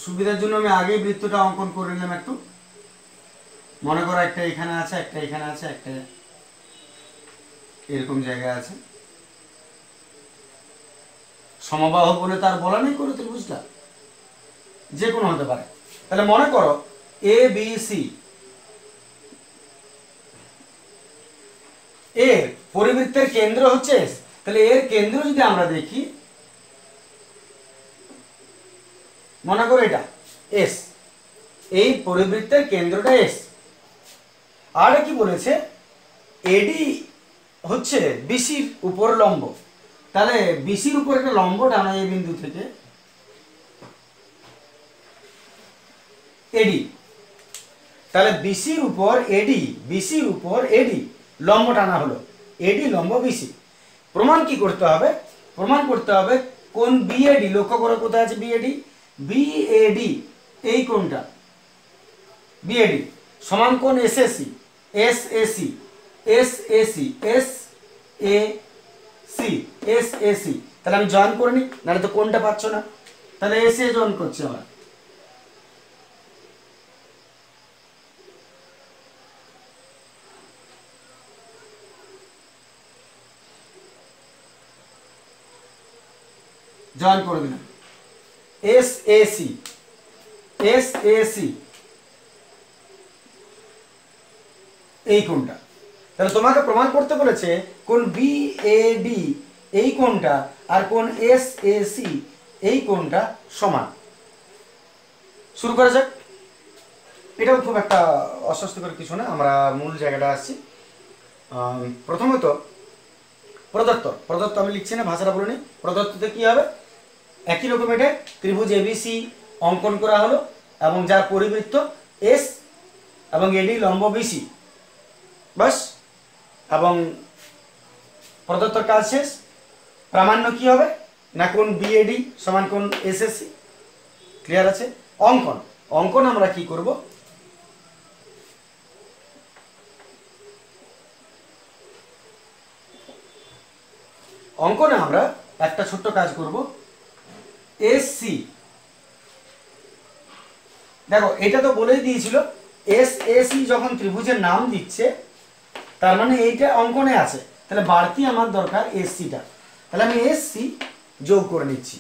সুবিধার জন্য আমি আগেই বৃত্তটা অঙ্কন করে নিলাম একটু। মনে করো একটা এখানে আছে, একটা এখানে আছে, একটা এরকম জায়গায় আছে। সমবাহু বলে তার বলা নেই কোনো ত্রিভুজটা, যে কোনো হতে পারে। তাহলে মনে করো এ বি সি এর পরিবৃত্তের কেন্দ্র হচ্ছে এস। তাহলে এর কেন্দ্র যদি আমরা দেখি, মনে করো এটা এস, এই পরিবৃত্তের কেন্দ্রটা এস। আর কি বলেছে, এডি হচ্ছে বিসির উপর লম্ব। তাহলে বিসির উপর একটা লম্ব টানা এই বিন্দু থেকে এডি। তাহলে বিসির উপর এডি, বিসির উপর এডি লম্ব টানা হলো, এডি লম্ব বিসি। প্রমাণ কি করতে হবে? প্রমাণ করতে হবে কোন বিএডি, লক্ষ্য করো কোথায় আছে বিএডি, বিএডি এই কোনটা বিএডি সমান কোন এসএসি, এসএসি, এসএসি, এসএসি, এসএসি। তাহলে আমি জয়েন করে নিই, নাহলে তো কোনটা পাচ্ছ না। তাহলে এসএ জয়েন করছি আমরা। জয়েন করে দিলাম এসএসি, এসএসি এই কোণটা। তাহলে তোমাকে প্রমাণ করতে বলেছে কোন বিএডি এই কোণটা আর কোন এসএসি এই কোণটা সমান। শুরু করা যাক। এটাও খুব একটা অস্বস্তিকর কিছু না, আমরা মূল জায়গাটা আসছি। প্রথমত প্রদত্ত আমি লিখছি না, ভাষাটা বলে নিই। প্রদত্ততে কি হবে, একই রকম এটা ত্রিভুজ এবিসি অঙ্কন করা হলো এবং যার পরিবৃত্ত এস এবং এডি লম্ব বিসি, বাস। এবং প্রদত্তর কাজ শেষ। প্রামাণ্য কি হবে না, কোন বিএডি সমান কোন এসএসসি। ক্লিয়ার আছে? অঙ্কন আমরা কি করব, অঙ্কনে আমরা একটা ছোট্ট কাজ করব। এসসি, দেখো এটা তো বলেই দিয়েছিল এসএসি যখন ত্রিভুজের নাম দিচ্ছে তার মানে এইটা অঙ্কনে আছে, তাহলে বাড়তি আমার দরকার এসসিটা। তাহলে আমি এসসি যোগ করে নিচ্ছি,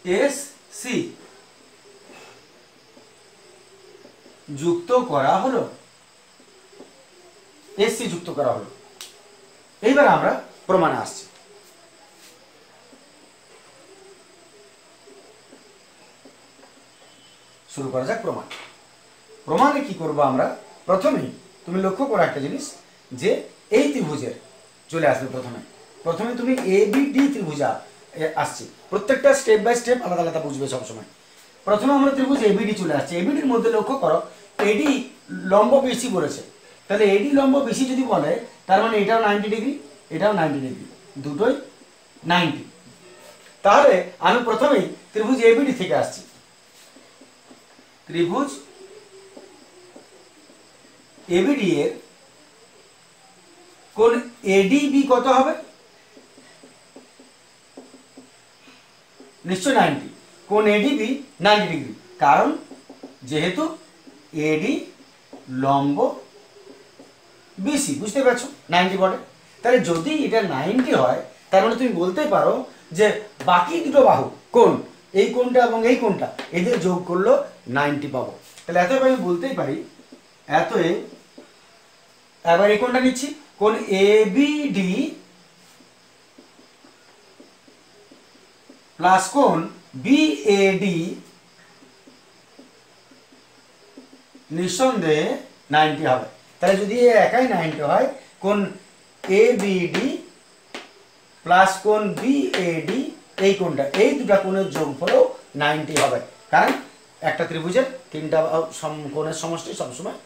এসসি যুক্ত করা হলো, এসসি যুক্ত করা হলো। এইবার আমরা প্রমাণে আসছি। শুরু করা যাক প্রমাণ। প্রমাণে কি করব আমরা, প্রথমেই তুমি লক্ষ্য করো একটা জিনিস, যে এই ত্রিভুজের চলে আসবে প্রথমে তুমি এ বি ডি ত্রিভুজ আসছে। প্রত্যেকটা স্টেপ বাই স্টেপ আলাদা আলাদা বুঝবে সবসময়। প্রথমে আমরা ত্রিভুজ এবিডি চলে আসছে। এবিডির মধ্যে লক্ষ্য করো এডি লম্ব বিসি বলেছে। তাহলে এডি লম্ব বিসি যদি বলে তার মানে এটাও 90 ডিগ্রি, এটাও 90 ডিগ্রি, দুটোই 90। তাহলে আমি প্রথমেই ত্রিভুজ এবিডি থেকে আসছি। ত্রিভুজ এবিডি এর কোণ এডিবি কত হবে, নিশ্চয় 90। কোণ এডিবি 90 ডিগ্রি, কারণ যেহেতু এডি লম্ব বিসি, বুঝতে পারছো 90 বটে। তাহলে যদি এটা 90 হয় তার মানে তুমি বলতে পারো যে বাকি দুটো বাহু কোণ, এই কোণটা এবং এই কোণটা, এদের যোগ করলো 90 পাবো। তাহলে এত আমি বলতেই পারি, এবার এই কোণটা নিচ্ছি, কোণ এবিডি প্লাস কোণ বিএডি নিঃসন্দেহে 90 হবে। তাহলে যদি এ একাই 90 হয়, কোণ এবিডি প্লাস কোণ বিএডি, এই কোণটা, এই দুটা কোণের যোগফলও 90 হবে। কারণ একটা ত্রিভুজের তিনটা কোণের সমষ্টি সবসময়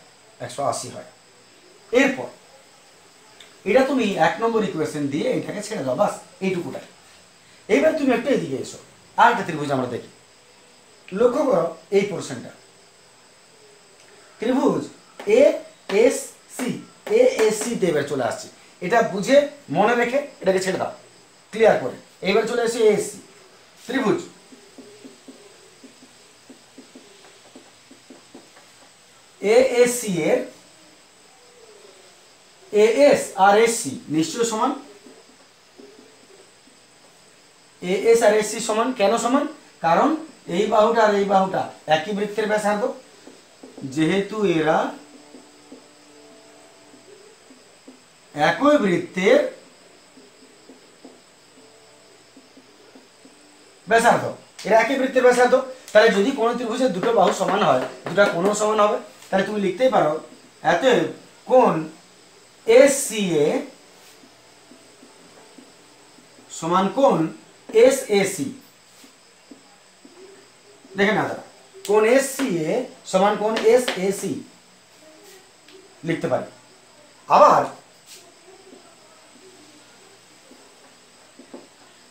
180 হয়। এরপর এটা তুমি 1 নম্বর ইকুয়েশন দিয়ে এটাকে ছেড়ে দাও, বাস এইটুকুটাই। এইবার তুমি একটু এদিকে এসো, আর একটা ত্রিভুজ আমরা দেখি। লক্ষ্য করো এই পোর্শনটা, ত্রিভুজ A S C, A S C তে এবার চলে আসছে। এটা বুঝে মনে রেখে এটাকে ছেড়ে দাও ক্লিয়ার করে। এবার চলে আসছে এ এস সি ত্রিভুজ। এ এস সি এর এ এস আর এস সি নিশ্চয় সমান। এ এস আর এস সি সমান, কেন সমান? কারণ এই বাহুটা আর এই বাহুটা একই বৃত্তের ব্যাসার্ধ, যেহেতু এরা একই বৃত্তের ব্যাসার্ধ, এরা একই বৃত্তের ব্যাসার্ধ, তাহলে যদি কোনো ত্রিভুজের দুটো বাহু সমান হয়, দুটো কোণও সমান হবে। তাহলে তুমি লিখতেই পারো অতএব কোণ এস সি এ সমান কোণ এস এ সি। দেখে না দাদা, কোণ এস সি এ সমান কোণ এস এ সি লিখতে পারি। আবার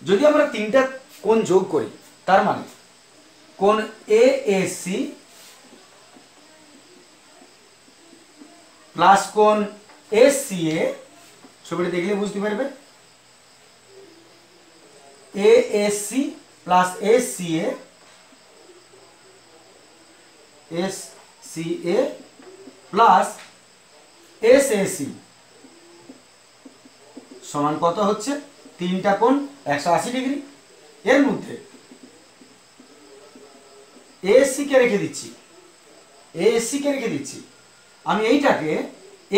যদি আমরা তিনটা কোণ যোগ করি, তার মানে কোণ এ এস সি প্লাস কোণ এস সি এ, ছবিটা দেখলে বুঝতে পারবে, A S C plus S C A, S C A plus S A C সমান কত হচ্ছে? তিনটা কোণ 180 ডিগ্রি। এর মধ্যে এএসসি কে রেখে দিচ্ছি, এএসসি কে রেখে দিচ্ছি। আমি এইটাকে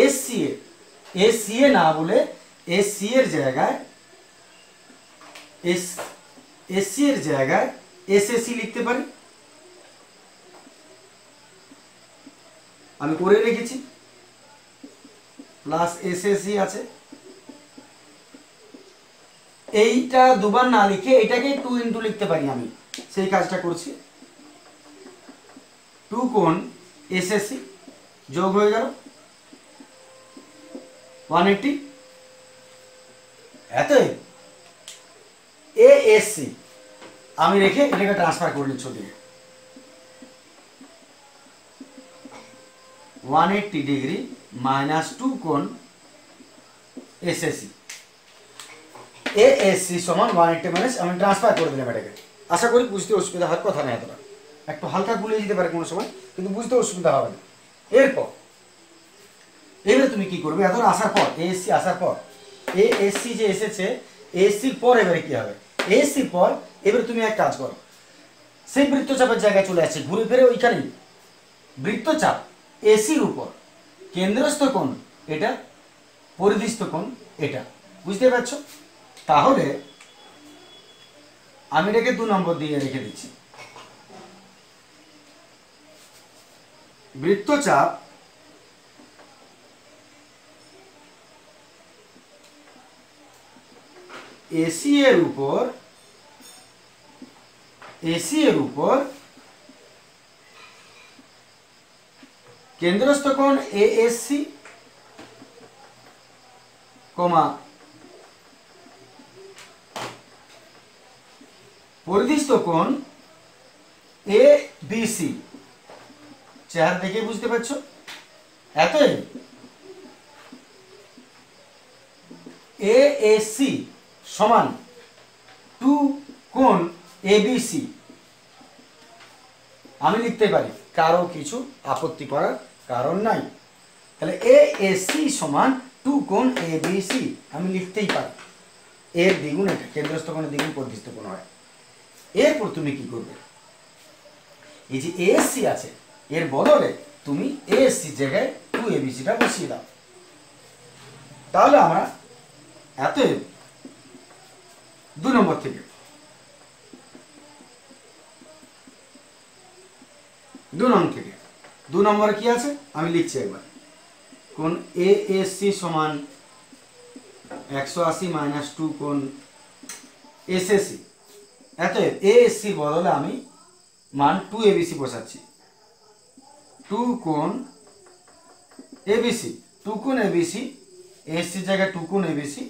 এসসি এ, এসসি এ না বলে এসসি এর জায়গায় এসসি এর জায়গায় এসএসসি লিখতে পারি। আমি করে রেখেছি, প্লাস এসএসসি আছে। এইটা দুবার না লিখে এটাকে 2 ইন্টু লিখতে পারি, আমি সেই কাজটা করছি। 2 কোণ এসএসসি যোগ হয়ে গেল 180। এতই এএসসি আমি রেখে এটাকে ট্রান্সফার করে নিচ্ছি ওদিকে 180 ডিগ্রি মাইনাস 2 কোণ এসএসসি। এএসসি সমান 180 মাইনাস, আমি ট্রান্সফার করে দিলাম এটাকে। আশা করি বুঝতে অসুবিধা হওয়ার কথা নেই, এতটা একটু হালকা গুলিয়ে যেতে পারে কোনো সময়, কিন্তু বুঝতে অসুবিধা হবে না। এরপর এবারে তুমি কি করবে, এত আসার পর এএসসি আসার পর এএসসি যে এসেছে, এএসসির পর এবারে কি হবে? এএসসির পর এবারে তুমি এক কাজ করো, সেই বৃত্তচাপের জায়গায় চলে আসছে, ঘুরে ফিরে ওইখানেই বৃত্তচাপ এসির উপর কেন্দ্রস্থ কোণ এটা, পরিধিস্থ কোণ এটা, বুঝতে পারছো? তাহলে আমি এটাকে 2 নম্বর দিয়ে রেখে দিচ্ছি। বৃত্তচাপ এসি এর উপর কেন্দ্রস্থ কোণ এএসসি কমা পরিধিস্থ কোণ এ বি সি। চেহারা দেখে বুঝতে পারছো? এতই এএসসি সমান 2 কোণ এবিসি আমি লিখতে পারি, কারো কিছু আপত্তি করার কারণ নাই। তাহলে এএসসি সমান 2 কোণ এবিসি আমি লিখতেই পারি। এর দ্বিগুণ এটা, কেন্দ্রস্থ কোণের দ্বিগুণ পরিধিস্থ কোণ হয়। এরপর তুমি কি করবে, এই যে এএসসি আছে এর বদলে তুমি এএসসি জায়গায় 2 এবিসিটা বসিয়ে দাও। তাহলে আমরা এত 2 নম্বর থেকে 2 নং থেকে 2 নম্বরে কি আছে আমি লিখছি একবার, কোণ এ এস সি সমান 180 মাইনাস 2 কোণ এস এস সি। এত এ এস সির বদলে আমি মান 2 এবিসি বসাচ্ছি, 2 কোণ এবিসি, 2 কোণ এবিসি, এসসির জায়গায় 2 কোণ এবিসি,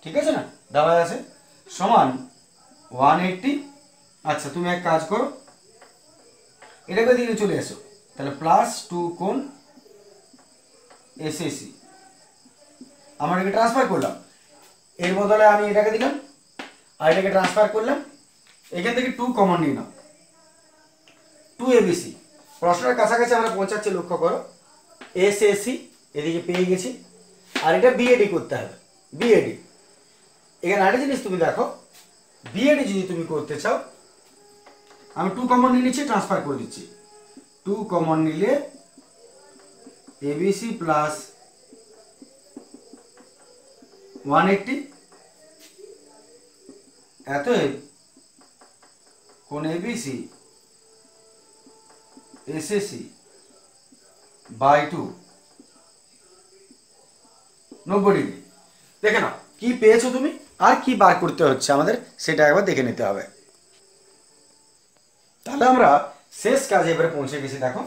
ঠিক আছে না, দেওয়া আছে, সমান 180। আচ্ছা তুমি এক কাজ করো, এটাকে দিকে চলে এসো, তাহলে প্লাস 2 কোণ এসএসি, আমরা এটাকে ট্রান্সফার করলাম, এর বদলে আমি এটাকে দিলাম আর এটাকে ট্রান্সফার করলাম, এখান থেকে 2 কমন নিয়ে নাও, 2 এবিসি। প্রশ্নের কাছাকাছি আমরা পৌঁছাচ্ছি, লক্ষ্য করো, এসএসি এদিকে পেয়ে গেছি, আর এটা বিএডি করতে হবে, বিএডি। এখানে আরেকটা জিনিস তুমি দেখো, বিএডি যদি তুমি করতে চাও, আমি 2 কমন নিয়ে নিচ্ছি, ট্রান্সফার করে দিচ্ছি, 2 কমন নিলে এবিসি প্লাস 180 এতএব কোণ এবিসি এসএসি বাই 2 90 ডিগ্রি। দেখে নাও কি পেয়েছো তুমি আর কি বার করতে হচ্ছে আমাদের সেটা একবার দেখে নিতে হবে। তাহলে আমরা শেষ কাজে এবারে পৌঁছে গেছি। দেখো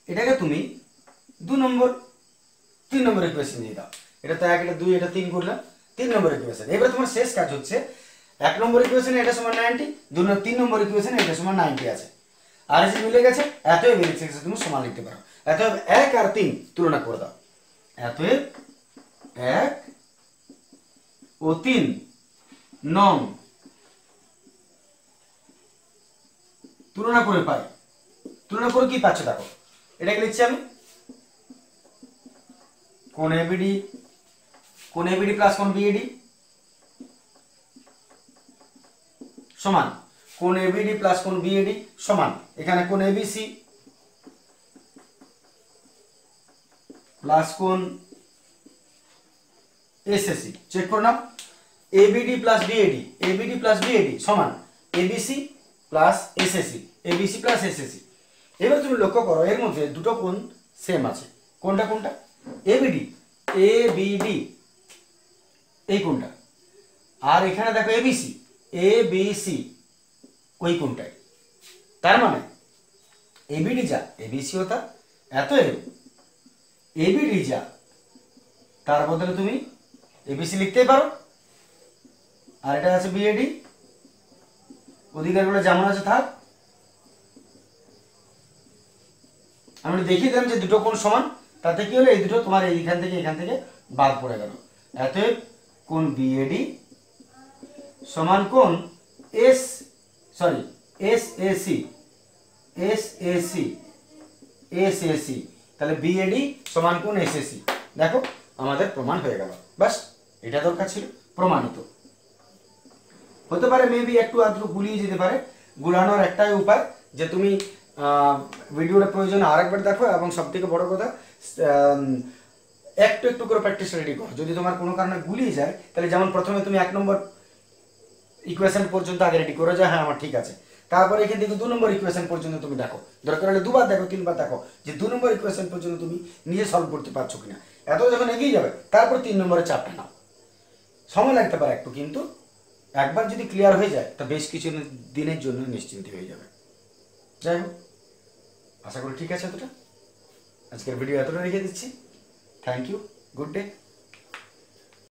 এটাকে তুমি 2 নম্বর 3 নম্বর ইকুয়েশন দিয়ে দাও, এটা তো 1, এটা 2, এটা 3 করলাম, 3 নম্বর ইকুয়েশন। এবারে তোমার শেষ কাজ হচ্ছে 1 নম্বর ইকুয়েশনে এটা সমান 90, 3 নম্বর ইকুয়েশনে এটা সমান 90 আছে, আর এসে মিলে গেছে, এতএব এর তুমি সমান লিখতে পারো। এতএব 1 আর 3 তুলনা করে দাও, এতএব 1 ও 3 নং তুলনা করে পাই, তুলনা করে কি পাচ্ছ দেখো, এটাকে লিখছি আমি কোণ এবিডি, কোণ এবিডি প্লাস কোণ বিএডি সমান কোণ এবিডি প্লাস কোণ বিএডি সমান এখানে কোণ এবিসি প্লাস কোণ এসএসি। চেক করে নাও, ABD plus BAD, ABD plus BAD সমান ABC plus SAC, ABC plus SAC. এবার তুমি লক্ষ্য করো এর মধ্যে দুটো কোণ সেম আছে, কোনটা কোনটা, এবিডি, এবিডি এই কোণটা, আর এখানে দেখো এবিসি, এবিসি ওই কোণটাই। তার মানে এবিডি যা এবিসিও তা, এতএব এবিডি যা তার বদলে তুমি এবিসি লিখতেই পারো, আর এটা আছে বিএডি, অধিকারগুলো যেমন আছে থাক। আমি দেখিয়ে দিলাম যে দুটো কোণ সমান, তাতে কি হলো এই দুটো তোমার এইখান থেকে এখান থেকে বাদ পড়ে গেল। অতএব কোণ বিএডি সমান কোণ এসএসি, এসএসি, এসএসি, তাহলে বিএডি সমান কোণ এসএসি। দেখো আমাদের প্রমাণ হয়ে গেল, বাস এটা দরকার ছিল, প্রমাণিত। হতে পারে মেবি একটু আধটু গুলিয়ে যেতে পারে, গুলানোর একটাই উপায় যে তুমি ভিডিওটা প্রয়োজনে আরেকবার দেখো, এবং সবথেকে বড় কথা একটু একটু করে প্র্যাকটিস রেডি করো। যদি তোমার কোনো কারণে গুলিয়ে যায় তাহলে যেমন প্রথমে তুমি 1 নম্বর ইকুয়েশন পর্যন্ত আগে রেডি করো, যে হ্যাঁ আমার ঠিক আছে, তারপরে এখান থেকে 2 নম্বর ইকুয়েশন পর্যন্ত তুমি দেখো, দরকার হলে 2 বার দেখো, 3 বার দেখো যে 2 নম্বর ইকুয়েশন পর্যন্ত তুমি নিজে সলভ করতে পারছো কিনা। এত যখন এগিয়ে যাবে তারপর 3 নম্বরের চাপটা নাও, সময় লাগতে পারে একটু, কিন্তু একবার যদি ক্লিয়ার হয়ে যায় তা বেশ কিছু দিনের জন্য নিশ্চিন্ত হয়ে যাবে। যাই হোক, আশা করি ঠিক আছে এতটা, আজকের ভিডিও এতটা রেখে দিচ্ছি। Thank you, good day.